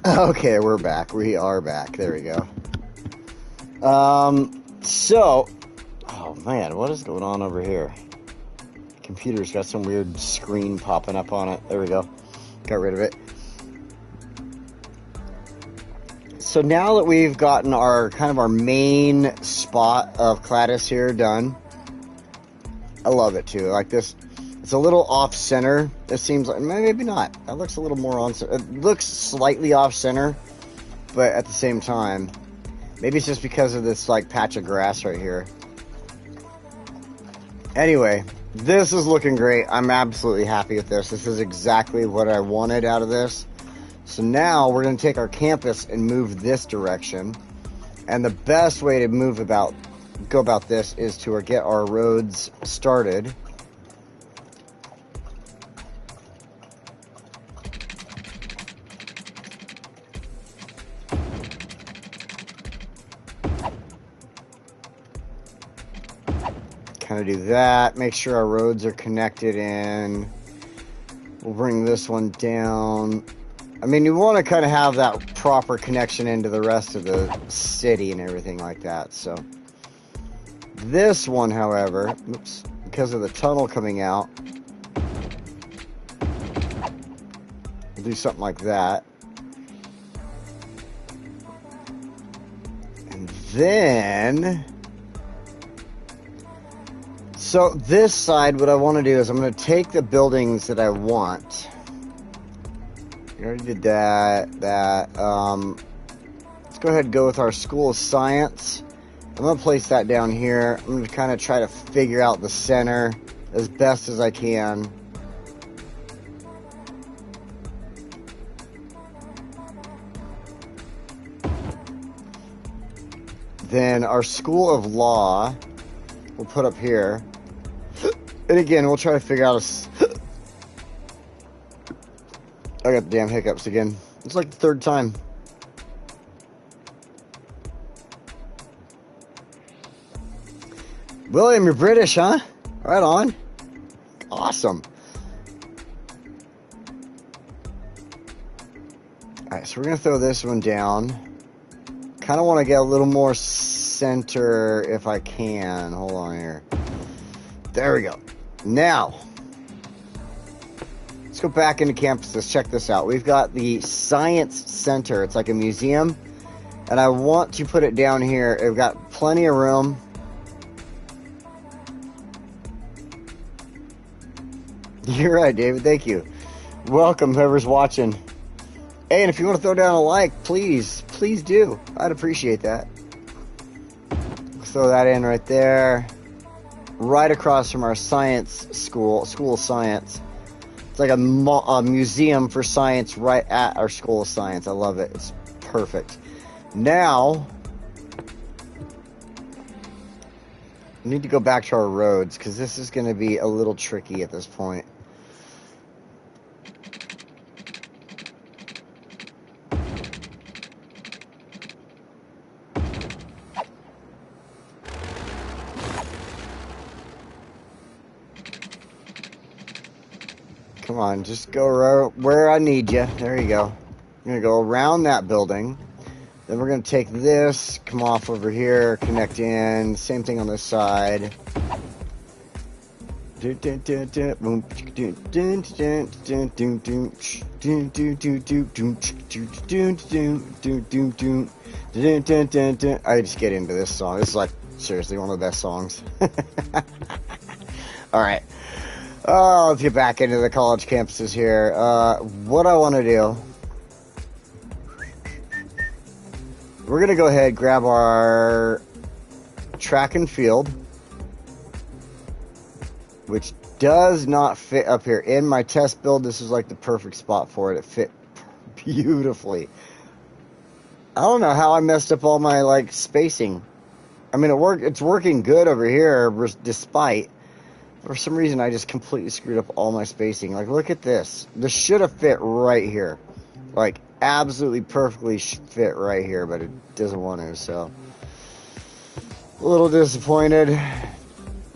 Okay, we're back. We are back. There we go. So, oh man, what is going on over here? Computer's got some weird screen popping up on it. There we go. Got rid of it. So now that we've gotten our kind of our main spot of Cladis here done, I love it too. Like this, it's a little off center. It seems like maybe not. That looks a little more on. It looks slightly off center, but at the same time, maybe it's just because of this like patch of grass right here. Anyway, this is looking great. I'm absolutely happy with this. This is exactly what I wanted out of this. So now we're going to take our campus and move this direction. And the best way to go about this is to get our roads started. Kind of do that. Make sure our roads are connected in. We'll bring this one down. I mean, you want to kind of have that proper connection into the rest of the city and everything like that. So this one, however, oops, because of the tunnel coming out, we'll do something like that. And then, so this side, what I want to do is I'm going to take the buildings that I want. We already did that. Let's go ahead and go with our School of Science. I'm going to place that down here. I'm going to kind of try to figure out the center as best as I can. Then our School of Law we'll put up here. And again, we'll try to figure out I got the damn hiccups again. It's like the third time. William, you're British, huh? Right on. Awesome. Alright, so we're going to throw this one down. Kind of want to get a little more center if I can. Hold on here. There we go. Now, let's go back into campus. Let's check this out. We've got the Science Center. It's like a museum. And I want to put it down here. I've got plenty of room. You're right, David. Thank you. Welcome, whoever's watching. Hey, and if you want to throw down a like, please do. I'd appreciate that. Let's throw that in right there. Right across from our science school of science. It's like a museum for science right at our School of Science. I love it. It's perfect. Now, We need to go back to our roads, because this is going to be a little tricky at this point. Come on, just go where I need you. There you go. I'm going to go around that building. Then we're going to take this, come off over here, connect in. Same thing on this side. I just get into this song. This is like, seriously, one of the best songs. Alright. Oh, let's get back into the college campuses here. What I want to do... We're going to go ahead and grab our track and field, which does not fit up here. In my test build, this is like the perfect spot for it. It fit beautifully. I don't know how I messed up all my like spacing. I mean, it's working good over here, despite, for some reason, I just completely screwed up all my spacing. Like, look at this. This should have fit right here. Like, absolutely perfectly fit right here, but it doesn't want to, so a little disappointed.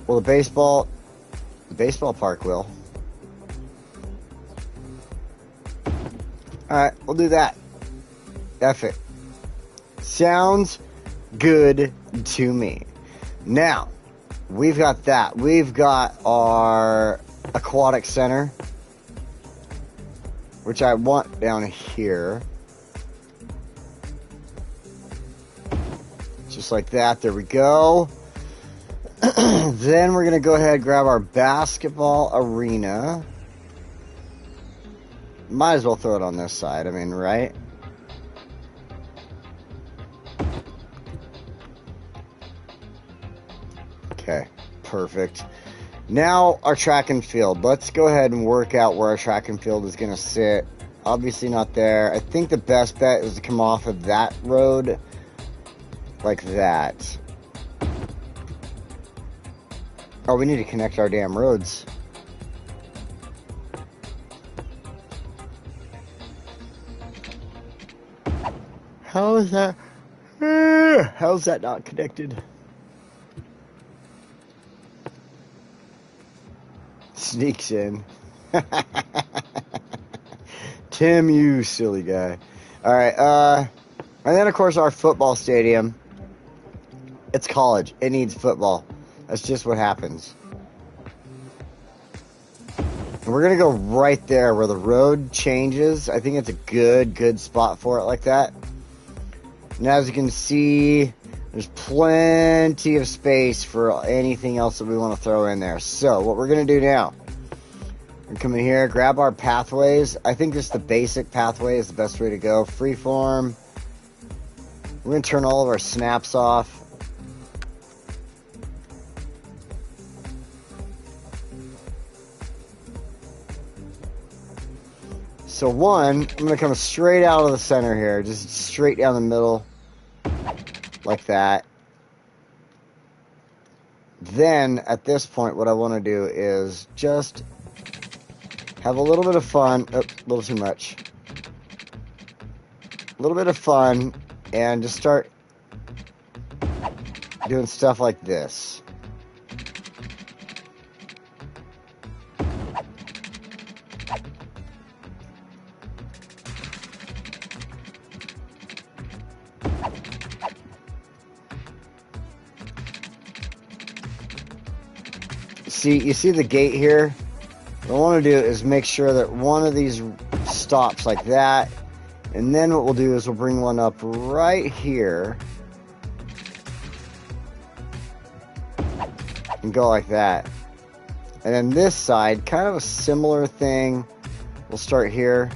Well, the baseball park will. Alright, we'll do that. F it. Sounds good to me. Now, we've got that. We've got our aquatic center, which I want down here. Just like that. There we go. Then we're going to go ahead and grab our basketball arena. Might as well throw it on this side. I mean, right? Okay. Perfect. Now, our track and field. Let's go ahead and work out where our track and field is going to sit. Obviously not there. I think the best bet is to come off of that road like that. Oh, we need to connect our damn roads. How is that? How's that not connected? Sneaks in. Tim, you silly guy. Alright, and then of course our football stadium. It's college. It needs football. That's just what happens. And we're gonna go right there where the road changes. I think it's a good spot for it like that. And as you can see, there's plenty of space for anything else that we want to throw in there. So what we're going to do now, we're come in here, grab our pathways. I think just the basic pathway is the best way to go. Freeform. We're going to turn all of our snaps off. So one, I'm going to come straight out of the center here, just straight down the middle, like that. Then, at this point, what I want to do is just have a little bit of fun. Oh, a little too much. A little bit of fun, and just start doing stuff like this. See, you see the gate here? What I want to do is make sure that one of these stops like that. And then what we'll do is we'll bring one up right here. And go like that. And then this side, kind of a similar thing. We'll start here.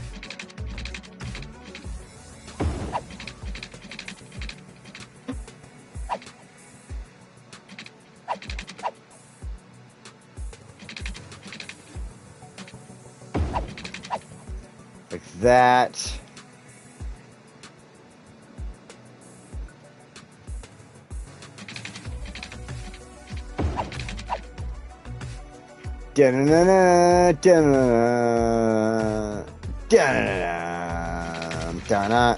Like that. Da-na-na-na, da-na-na-na, da-na-na-na, da-na.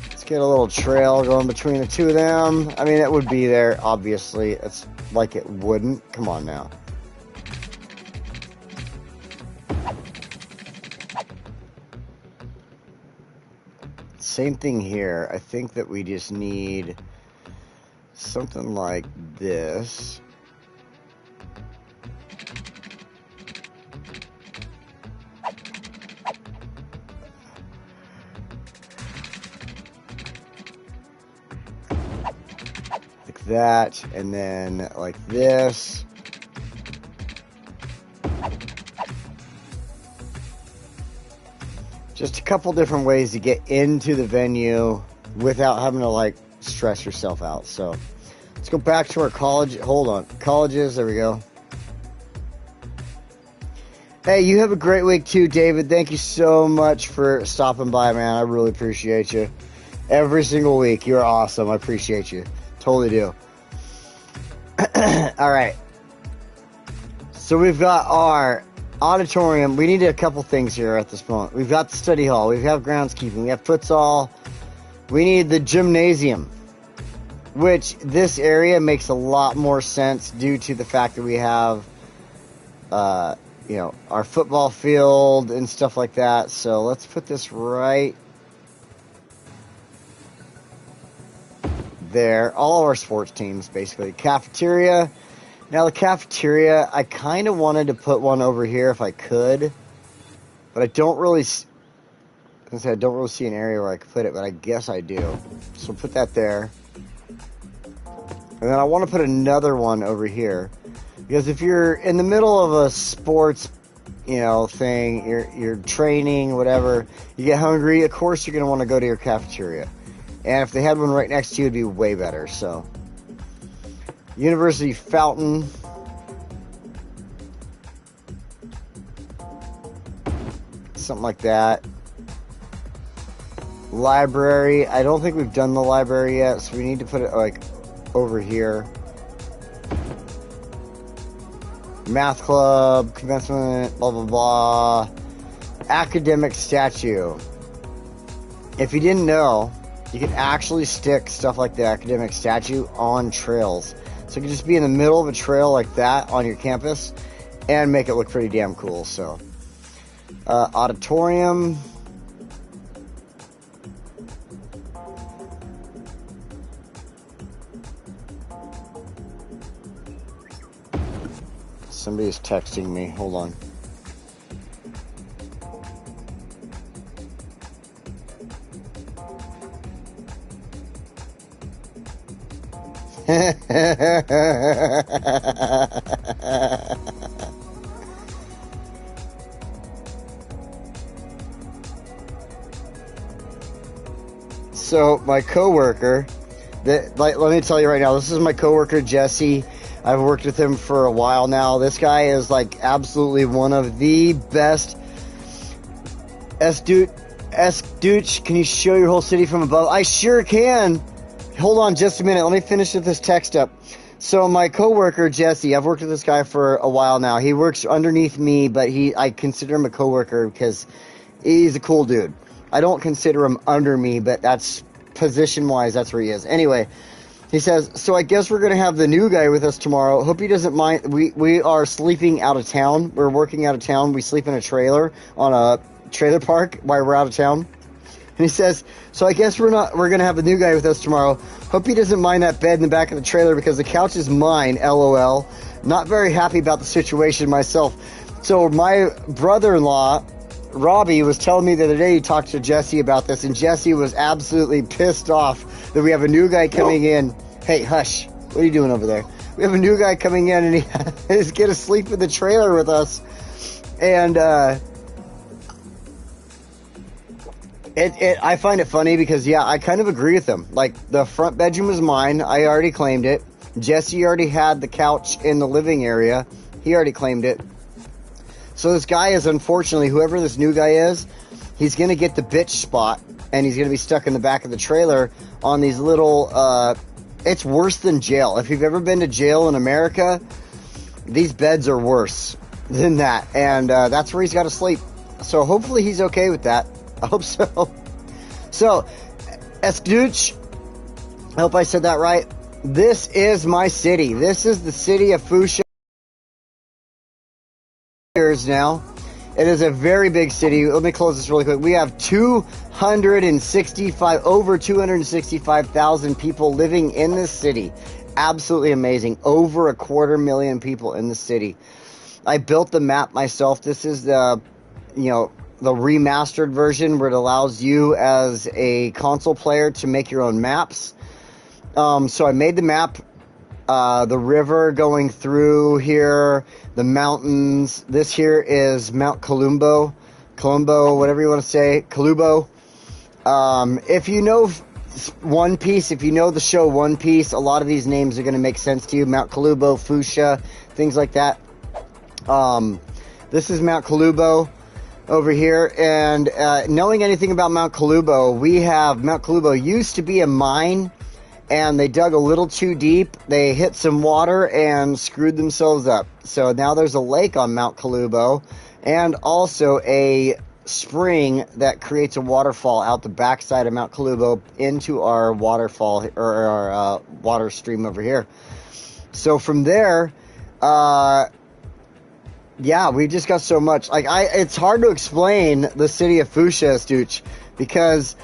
Let's get a little trail going between the two of them. I mean, it would be there, obviously. It's like it wouldn't. Come on now. Same thing here. I think that we just need something like this. Like that, and then like this. Just a couple different ways to get into the venue without having to like stress yourself out. So let's go back to our college. Hold on. Colleges. There we go. Hey, you have a great week too, David. Thank you so much for stopping by, man. I really appreciate you. Every single week. You're awesome. I appreciate you. Totally do. All right. So we've got our auditorium. We need a couple things here at this moment. We've got the study hall. We have groundskeeping. We have futsal. We need the gymnasium, which this area makes a lot more sense due to the fact that we have, you know, our football field and stuff like that. So let's put this right there. All of our sports teams, basically. Cafeteria. Now, the cafeteria, I kind of wanted to put one over here if I could, but I don't really see an area where I could put it, but I guess I do. So put that there. And then I want to put another one over here, because if you're in the middle of a sports, you know, thing, you're training, whatever, you get hungry, of course you're going to want to go to your cafeteria. And if they had one right next to you, it'd be way better, so... University fountain. Something like that. Library. I don't think we've done the library yet, so we need to put it like over here. Math club, commencement, blah, blah, blah. Academic statue. If you didn't know, you can actually stick stuff like the academic statue on trails. So it can just be in the middle of a trail like that on your campus and make it look pretty damn cool. So, auditorium. Somebody's texting me. Hold on. So my coworker, let me tell you right now, this is my coworker Jesse. I've worked with him for a while now. This guy is like absolutely one of the best. Dooch, can you show your whole city from above? I sure can. Hold on just a minute. Let me finish with this text up. So my coworker, Jesse, I've worked with this guy for a while now. He works underneath me, but I consider him a coworker because he's a cool dude. I don't consider him under me, but that's position-wise, that's where he is. Anyway, he says, so I guess we're going to have the new guy with us tomorrow. Hope he doesn't mind. We are sleeping out of town. We're working out of town. We sleep in a trailer on a trailer park while we're out of town. And he says, so I guess we're going to have a new guy with us tomorrow. Hope he doesn't mind that bed in the back of the trailer because the couch is mine, LOL. Not very happy about the situation myself. So my brother-in-law, Robbie, was telling me the other day he talked to Jesse about this, and Jesse was absolutely pissed off that we have a new guy coming in. Hey, hush. What are you doing over there? We have a new guy coming in, and he's going to sleep in the trailer with us. And, I find it funny because, yeah, I kind of agree with him. Like, the front bedroom is mine. I already claimed it. Jesse already had the couch in the living area. He already claimed it. So this guy is, unfortunately, whoever this new guy is, he's going to get the bitch spot, and he's going to be stuck in the back of the trailer on these little, it's worse than jail. If you've ever been to jail in America, these beds are worse. than that. And that's where he's got to sleep. So hopefully he's okay with that. I hope so. So, Escuch, I hope I said that right. This is my city. This is the city of Foosha. Now. It is a very big city. Let me close this really quick. We have over 265,000 people living in this city. Absolutely amazing. Over 250,000 people in the city. I built the map myself. This is the remastered version where it allows you as a console player to make your own maps. So I made the map. The river going through here, the mountains. This here is Mount Columbo, whatever you want to say, Colubo. If you know One Piece, if you know the show One Piece, a lot of these names are going to make sense to you. Mount Colubo, Foosha, things like that. This is Mount Colubo over here, and knowing anything about Mount Colubo, Mount Colubo used to be a mine. And they dug a little too deep, they hit some water and screwed themselves up. So now there's a lake on Mount Colubo and also a spring that creates a waterfall out the backside of Mount Colubo into our waterfall, or our water stream over here. So from there, we just got so much. It's hard to explain the city of Foosha, Stooch, because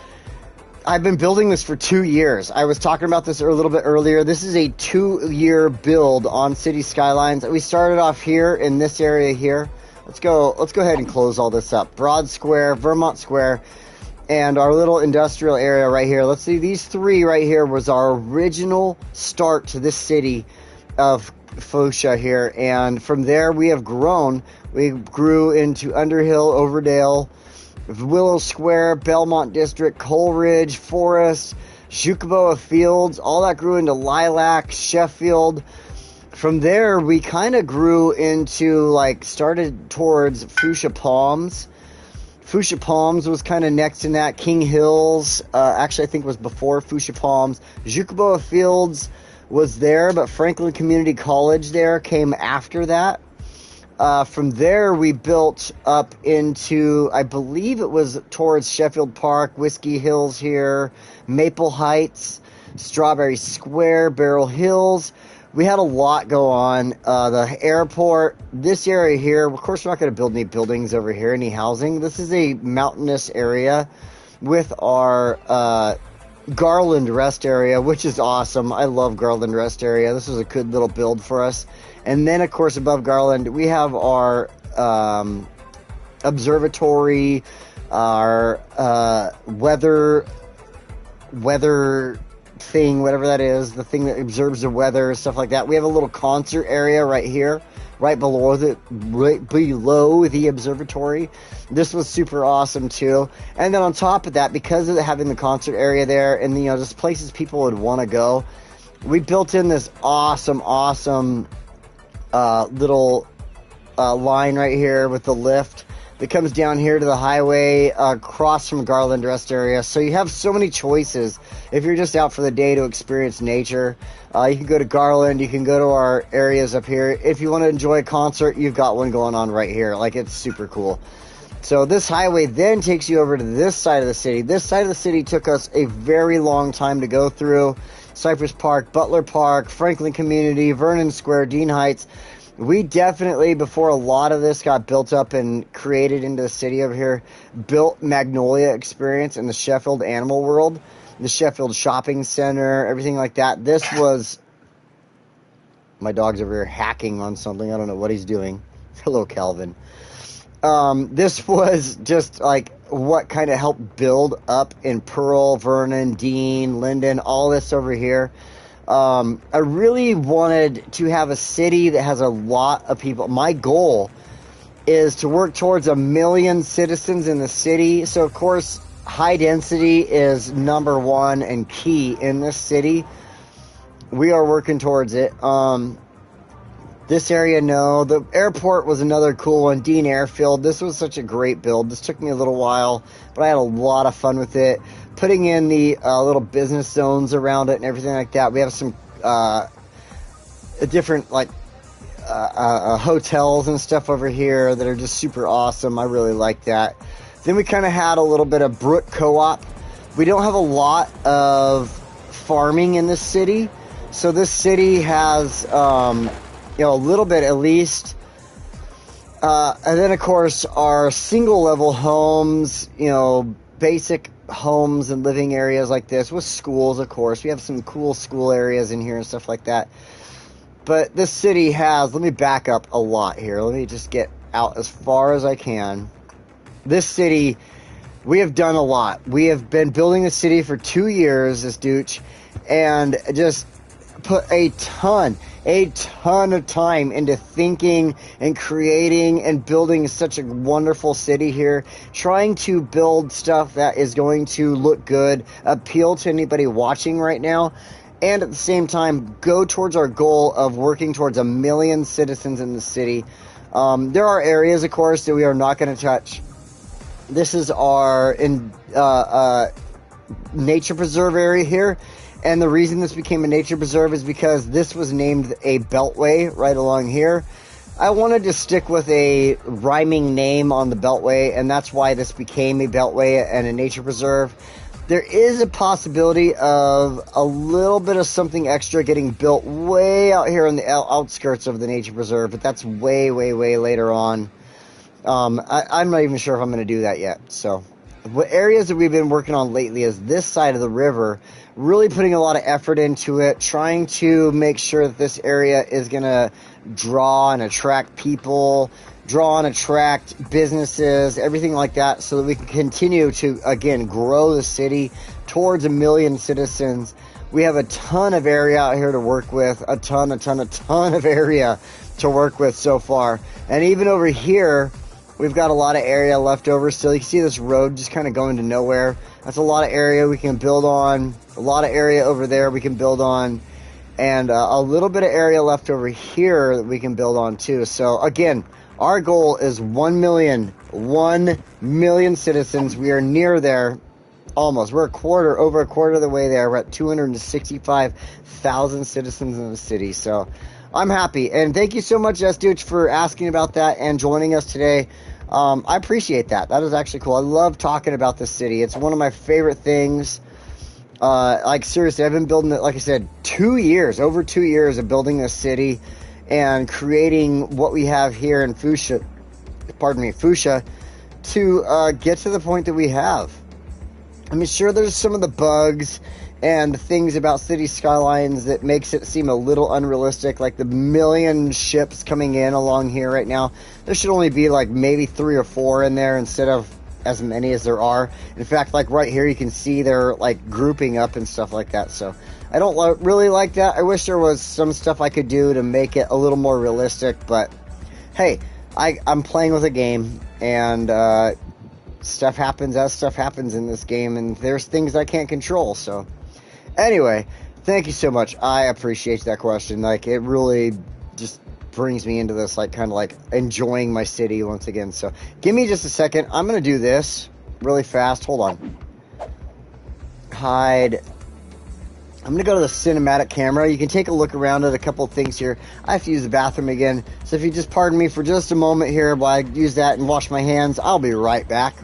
I've been building this for 2 years. I was talking about this a little bit earlier. This is a 2-year build on City Skylines. We started off here in this area here. Let's go ahead and close all this up. Broad Square, Vermont Square, and our little industrial area right here. Let's see, these 3 right here was our original start to this city of Foosha here. And from there we have grown. We grew into Underhill, Overdale, Willow Square, Belmont District, Coleridge, Forest, Shukaboa Fields, all that grew into Lilac, Sheffield. From there, we kind of grew into, started towards Foosha Palms. Foosha Palms was kind of next in that. King Hills, actually I think was before Foosha Palms. Shukaboa Fields was there, but Franklin Community College there came after that. From there, we built up into, I believe it was towards Sheffield Park, Whiskey Hills here, Maple Heights, Strawberry Square, Barrel Hills. We had a lot go on. The airport, this area here, of course we're not going to build any buildings over here, any housing. This is a mountainous area with our Garland Rest area, which is awesome. I love Garland Rest area. This was a good little build for us. And then, of course, above Garland, we have our observatory, our weather thing, whatever that is, the thing that observes the weather, stuff like that. We have a little concert area right here, right below the observatory. This was super awesome too. And then on top of that, because of having the concert area there, and just places people would want to go, we built in this awesome little line right here with the lift that comes down here to the highway across from Garland Rest area. So you have so many choices if you're just out for the day to experience nature. You can go to Garland, you can go to our areas up here. If you want to enjoy a concert, you've got one going on right here. It's super cool. So this highway then takes you over to this side of the city. This side of the city took us a very long time to go through. Cypress Park, Butler Park, Franklin Community, Vernon Square, Dean Heights. We definitely, before a lot of this got built up and created into the city over here, built Magnolia Experience in the Sheffield Animal World, the Sheffield Shopping Center, everything like that. This was... My dog's over here hacking on something. I don't know what he's doing. Hello, Calvin. This was just what kind of helped build up in Pearl, Vernon, Dean, Linden, all this over here. I really wanted to have a city that has a lot of people. My goal is to work towards 1 million citizens in the city. So, of course, high density is number one and key in this city. We are working towards it. This area, no. The airport was another cool one. Dean Airfield. This was such a great build. This took me a little while, but I had a lot of fun with it. Putting in the little business zones around it and everything like that. We have some different hotels and stuff over here that are just super awesome. I really like that. Then we kind of had a little bit of Brook Co-op. We don't have a lot of farming in this city, so this city has a little bit at least. And then of course our single level homes, basic homes and living areas like this with schools. Of course, we have some cool school areas in here and stuff like that. But this city has, let me back up a lot here. Let me just get out as far as I can. This city, we have done a lot. We have been building the city for 2 years, this douche, and just put a ton of time into thinking and creating and building such a wonderful city here, trying to build stuff that is going to look good, appeal to anybody watching right now, and at the same time go towards our goal of working towards 1 million citizens in the city. There are areas, of course, that we are not going to touch. This is our nature preserve area here. And the reason this became a nature preserve is because this was named a beltway right along here. I wanted to stick with a rhyming name on the beltway, and that's why this became a beltway and a nature preserve. There is a possibility of a little bit of something extra getting built way out here in the outskirts of the nature preserve, but that's way later on. I'm not even sure if I'm going to do that yet. So, what areas that we've been working on lately is this side of the river, really putting a lot of effort into it, trying to make sure that this area is going to draw and attract people, draw and attract businesses, everything like that, so that we can continue to, again, grow the city towards 1 million citizens. We have a ton of area out here to work with, a ton of area to work with so far. And even over here, we've got a lot of area left over still. You can see this road just kind of going to nowhere. That's a lot of area we can build on. A lot of area over there we can build on. And a little bit of area left over here that we can build on too. So again, our goal is 1 million citizens. We are near there. Almost. We're over a quarter of the way there. We're at 265,000 citizens in the city. So I'm happy. And thank you so much, S-Dooch, for asking about that and joining us today. I appreciate that. That is actually cool. I love talking about this city. It's one of my favorite things. Seriously, I've been building it, like I said, 2 years, over 2 years of building this city and creating what we have here in Foosha, to get to the point that we have. I mean, sure, there's some of the bugs and things about City Skylines that makes it seem a little unrealistic, like the 1 million ships coming in along here right now. There should only be like maybe 3 or 4 in there instead of as many as there are. In fact, like right here, you can see they're like grouping up and stuff like that. So I don't really like that. I wish there was some stuff I could do to make it a little more realistic, but hey, I'm playing with a game, and stuff happens as stuff happens in this game, and there's things I can't control. So anyway, thank you so much. I appreciate that question. Like, it really just brings me into this, like, kind of like enjoying my city once again. So give me just a second. I'm going to do this really fast. Hold on. Hide. I'm going to go to the cinematic camera. You can take a look around at a couple of things here. I have to use the bathroom again. So if you just pardon me for just a moment here while I use that and wash my hands, I'll be right back.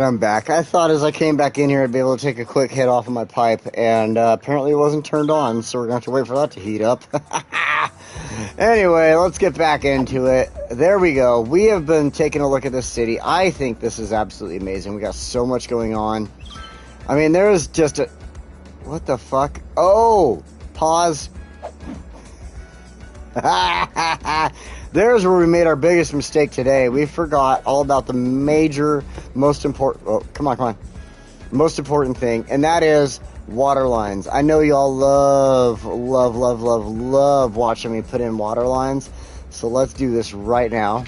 I'm back. I thought as I came back in here I'd be able to take a quick hit off of my pipe, and apparently it wasn't turned on, so we're going to have to wait for that to heat up. Anyway, let's get back into it. There we go. We have been taking a look at this city. I think this is absolutely amazing. We got so much going on. I mean, there's just a... What the fuck? Oh! Pause. There's where we made our biggest mistake today. We forgot all about the major, most important... Oh, come on. Most important thing, and that is water lines. I know y'all love watching me put in water lines. So let's do this right now.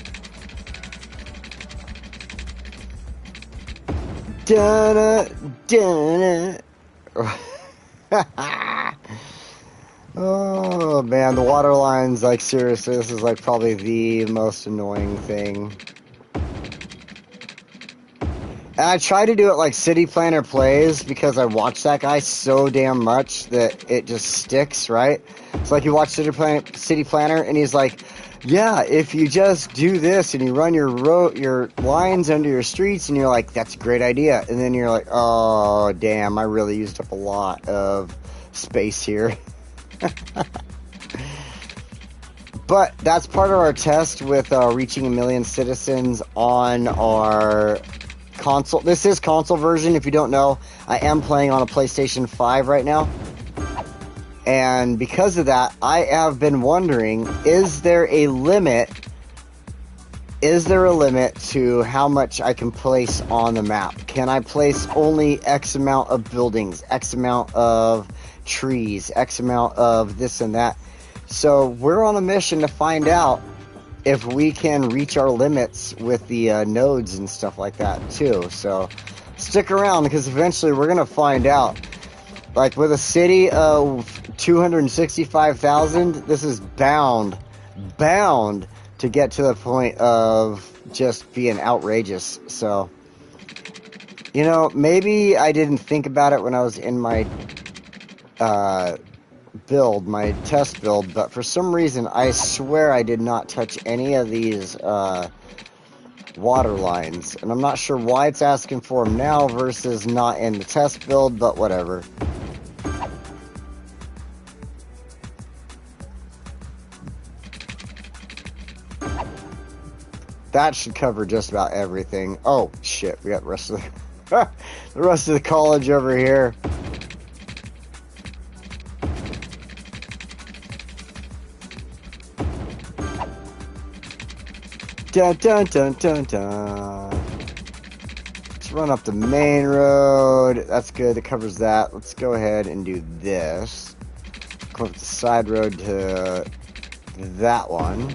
Oh man, the water lines, like seriously, this is like probably the most annoying thing. And I try to do it like City Planner plays because I watch that guy so damn much that it just sticks, right? It's like you watch City Planner and he's like, yeah, if you just do this and you run your lines under your streets, and you're like, that's a great idea. And then you're like, oh damn, I really used up a lot of space here. But that's part of our test with reaching 1 million citizens on our console. This is console version, if you don't know. I am playing on a PlayStation 5 right now. And because of that, I have been wondering, is there a limit to how much I can place on the map? Can I place only X amount of buildings, X amount of trees, X amount of this and that? So we're on a mission to find out if we can reach our limits with the nodes and stuff like that too. So stick around, because eventually we're gonna find out. Like with a city of 265,000, this is bound to get to the point of just being outrageous. So, you know, maybe I didn't think about it when I was in my build, my test build, but for some reason I swear I did not touch any of these water lines, and I'm not sure why it's asking for them now versus not in the test build, but whatever. That should cover just about everything. Oh shit, we got the rest of the the rest of the college over here. Dun dun dun dun dun. Let's run up the main road. That's good. That covers that. Let's go ahead and do this. Go up the side road to that one.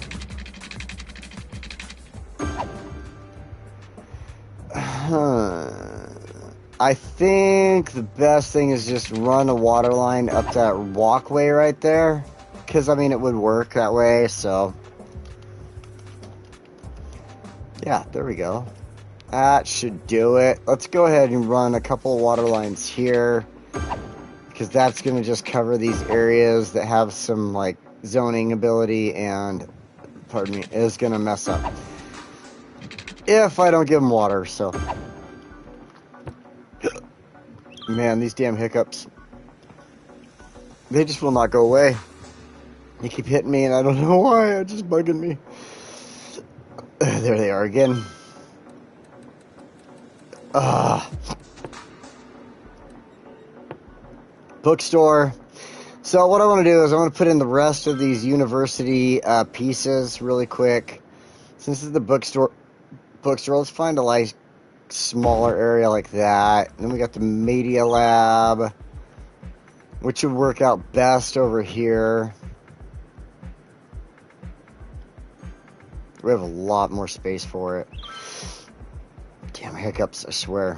I think the best thing is just run a water line up that walkway right there. Because, I mean, it would work that way, so... Yeah, there we go. That should do it. Let's go ahead and run a couple of water lines here, because that's going to just cover these areas that have some, like, zoning ability and, pardon me, is going to mess up if I don't give them water, so. Man, these damn hiccups. They just will not go away. They keep hitting me, and I don't know why. It's just bugging me. There they are again. Bookstore. So what I want to do is I want to put in the rest of these university pieces really quick. Since this is the bookstore, let's find a like smaller area like that. And then we got the media lab, which would work out best over here. We have a lot more space for it. Damn hiccups, I swear.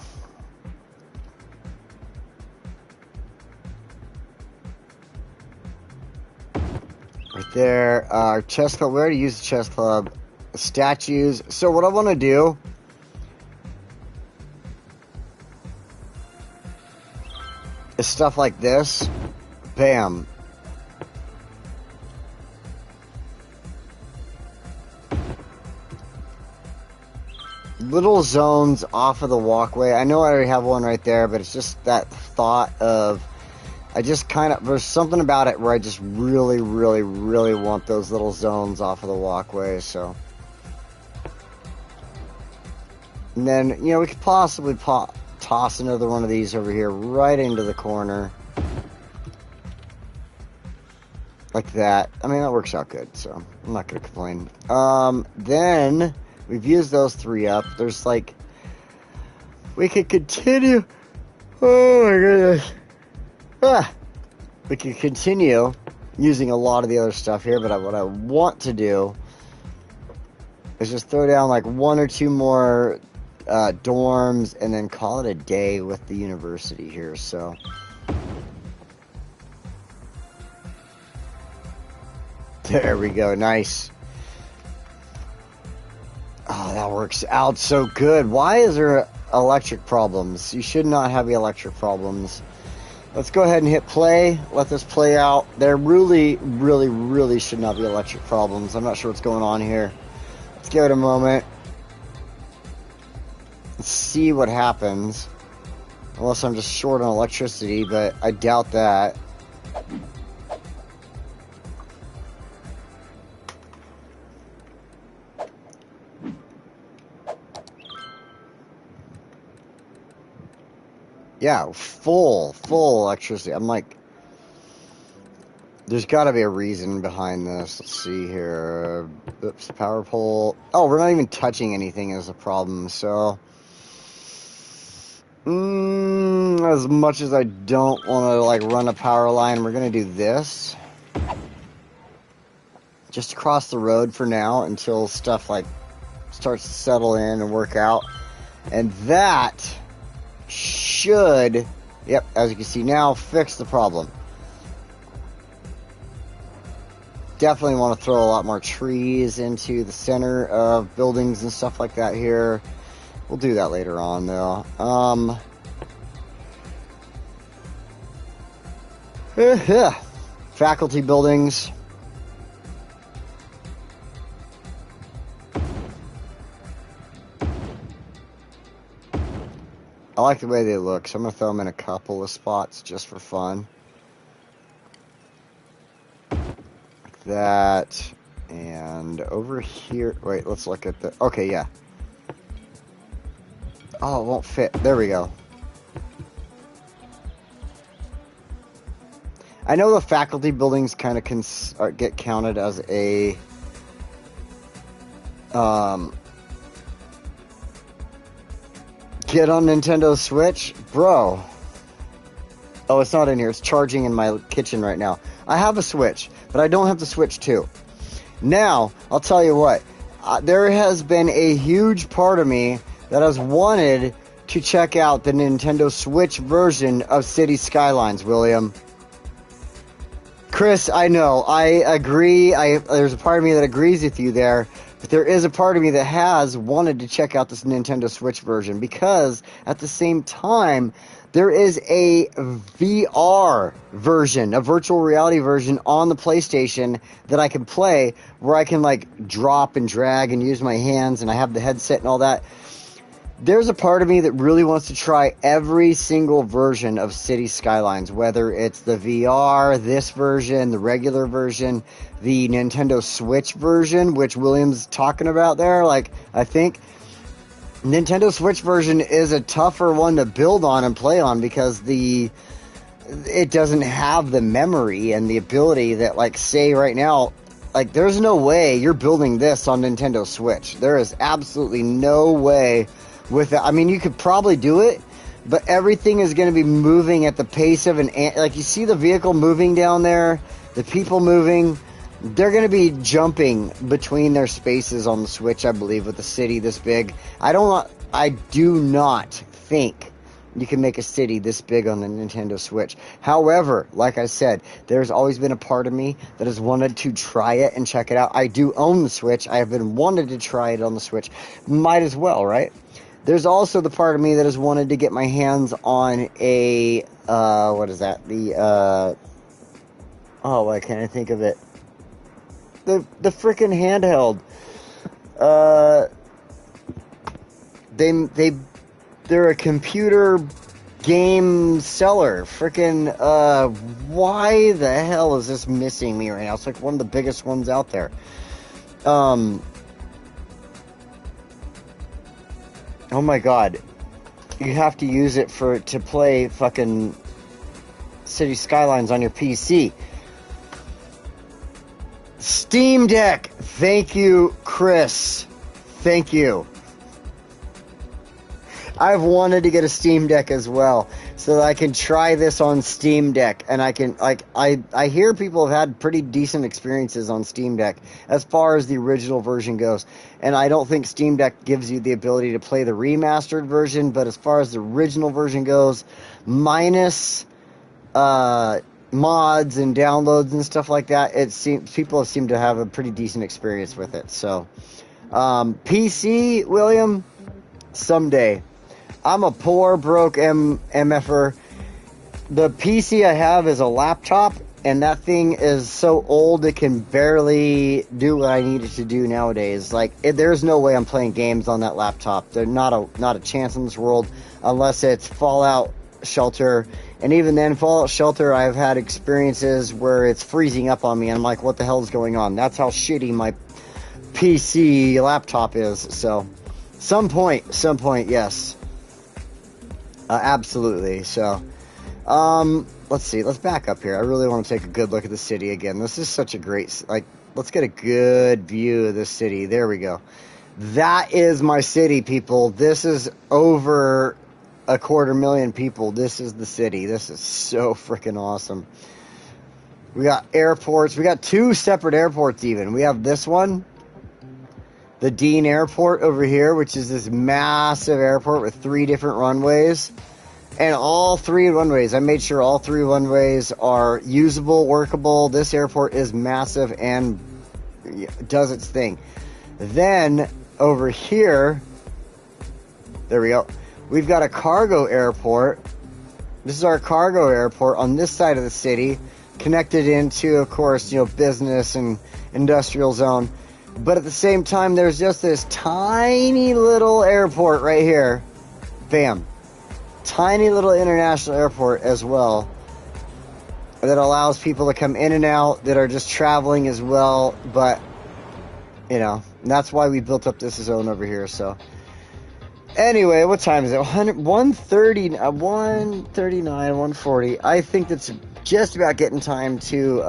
Right there. Our chess club. We already used the chess club. Statues. So what I want to do is stuff like this. Bam. little zones off of the walkway. I know I already have one right there, but it's just that thought of, I just kind of, there's something about it where I just really, really, really want those little zones off of the walkway, so. And then, you know, we could possibly toss another one of these over here right into the corner. Like that. I mean, that works out good, so I'm not going to complain. Then, we've used those 3 up. There's like, we could continue. Oh my goodness. We could continue using a lot of the other stuff here, but what I want to do is just throw down like 1 or 2 more dorms and then call it a day with the university here, so. There we go, nice. Oh, that works out so good. Why is there electric problems? You should not have the electric problems. Let's go ahead and hit play. Let this play out. There really, really, really should not be electric problems. I'm not sure what's going on here. Let's give it a moment. Let's see what happens. Unless I'm just short on electricity, but I doubt that. Yeah, full electricity. I'm like, there's got to be a reason behind this. Let's see here. Oops, power pole. Oh, we're not even touching anything as a problem, so. As much as I don't want to, like, run a power line, we're going to do this. Just across the road for now until stuff, like, starts to settle in and work out. And that should, yep, as you can see now, fix the problem. Definitely want to throw a lot more trees into the center of buildings and stuff like that here. We'll do that later on, though. Faculty buildings. I like the way they look, so I'm going to throw them in a couple of spots just for fun. Like that. And over here, wait, let's look at the, okay, yeah. Oh, it won't fit. There we go. I know the faculty buildings kind of get counted as a get on Nintendo Switch, bro. Oh, it's not in here. It's charging in my kitchen right now. I have a Switch, but I don't have the Switch 2. Now, I'll tell you what. There has been a huge part of me that has wanted to check out the Nintendo Switch version of City Skylines, William. Chris, I know. I agree. There's a part of me that agrees with you there. But there is a part of me that has wanted to check out this Nintendo Switch version because at the same time, there is a VR version, a virtual reality version on the PlayStation that I can play where I can like drop and drag and use my hands and I have the headset and all that. There's a part of me that really wants to try every single version of City Skylines, whether it's the VR, this version, the regular version, the Nintendo Switch version, which William's talking about there. Like, I think Nintendo Switch version is a tougher one to build on and play on because it doesn't have the memory and the ability that, like, say right now, like, there's no way you're building this on Nintendo Switch. There is absolutely no way with it. I mean, you could probably do it, but everything is going to be moving at the pace of an ant. Like, you see the vehicle moving down there, the people moving. They're going to be jumping between their spaces on the Switch, I believe, with a city this big. I do not think you can make a city this big on the Nintendo Switch. However, like I said, there's always been a part of me that has wanted to try it and check it out. I do own the Switch. I have been wanted to try it on the Switch. Might as well, right? There's also the part of me that has wanted to get my hands on a, what is that? Why can't I think of it? The frickin' handheld. they're a computer game seller. Freaking, why the hell is this missing me right now? It's like one of the biggest ones out there. Oh my god. You have to use it to play fucking City Skylines on your PC. Steam Deck. Thank you, Chris. Thank you. I've wanted to get a Steam Deck as well, so that I can try this on Steam Deck, and I can, like, I hear people have had pretty decent experiences on Steam Deck as far as the original version goes, and I don't think Steam Deck gives you the ability to play the remastered version, but as far as the original version goes, minus mods and downloads and stuff like that, it seems people have seemed to have a pretty decent experience with it. So PC, William, someday. I'm a poor, broke MFer. The PC I have is a laptop, and that thing is so old it can barely do what I need it to do nowadays. Like, there's no way I'm playing games on that laptop. There's not a chance in this world, unless it's Fallout Shelter. And even then, Fallout Shelter, I've had experiences where it's freezing up on me, and I'm like, what the hell is going on? That's how shitty my PC laptop is. So, some point, yes. Absolutely. So, let's see. Let's back up here. I really want to take a good look at the city again. This is such a great, like, let's get a good view of this city. There we go. That is my city, people. This is over 250,000 people. This is the city. This is so freaking awesome. We got airports. We got 2 separate airports even. We have this one, the Dean Airport over here, which is this massive airport with 3 different runways. And all 3 runways, I made sure all 3 runways are usable, workable. This airport is massive and does its thing. Then, over here, there we go. We've got a cargo airport. This is our cargo airport on this side of the city, connected into, of course, business and industrial zone. But at the same time, there's just this tiny little airport right here. Bam. Tiny little international airport as well, that allows people to come in and out that are just traveling as well. But, that's why we built up this zone over here. So, anyway, what time is it? 1:30, 1:39, 1:40. I think that's just about getting time to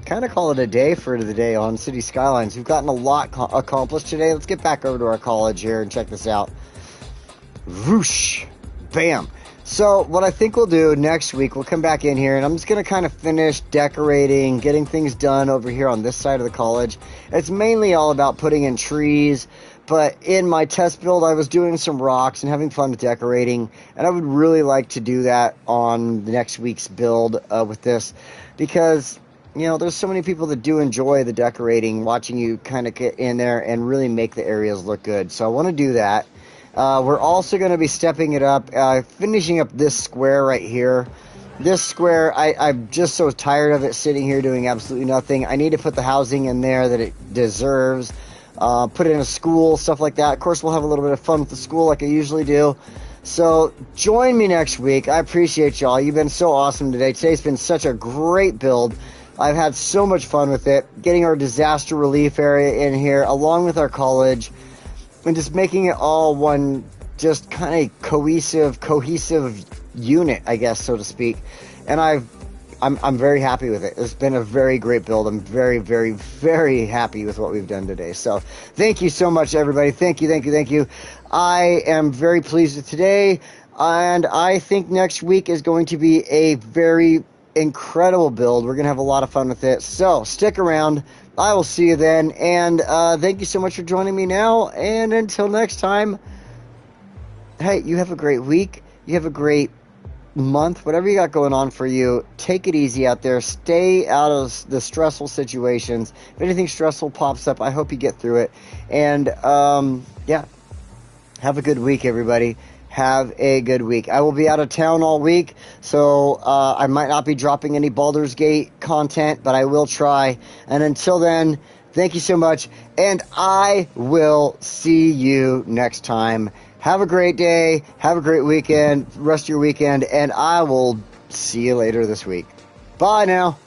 kind of call it a day for the day on City Skylines. We've gotten a lot accomplished today. Let's get back over to our college here and check this out. Whoosh. Bam. So what I think we'll do next week, we'll come back in here, and I'm just going to kind of finish decorating, getting things done over here on this side of the college. It's mainly all about putting in trees, but in my test build, I was doing some rocks and having fun with decorating, and I would really like to do that on the next week's build with this, because, there's so many people that do enjoy the decorating, watching you kind of get in there and really make the areas look good. So I want to do that. We're also going to be stepping it up, finishing up this square right here. This square, I'm just so tired of it sitting here doing absolutely nothing. I need to put the housing in there that it deserves. Put in a school, stuff like that. Of course, we'll have a little bit of fun with the school like I usually do. So join me next week. I appreciate y'all. You've been so awesome today. Today's been such a great build. I've had so much fun with it. Getting our disaster relief area in here, along with our college, and just making it all one just kind of cohesive unit, I guess, so to speak. And I'm very happy with it. It's been a very great build. I'm very, very, very happy with what we've done today. So thank you so much, everybody. Thank you. I am very pleased with today, and I think next week is going to be a very incredible build. We're going to have a lot of fun with it. So stick around. I will see you then, and thank you so much for joining me now, and until next time, hey, you have a great week, you have a great month, whatever you got going on for you. Take it easy out there, stay out of the stressful situations. If anything stressful pops up, I hope you get through it, and yeah, have a good week, everybody. Have a good week. I will be out of town all week, so I might not be dropping any Baldur's Gate content, but I will try. And until then, thank you so much, and I will see you next time. Have a great day. Have a great weekend. Rest of your weekend. And I will see you later this week. Bye now.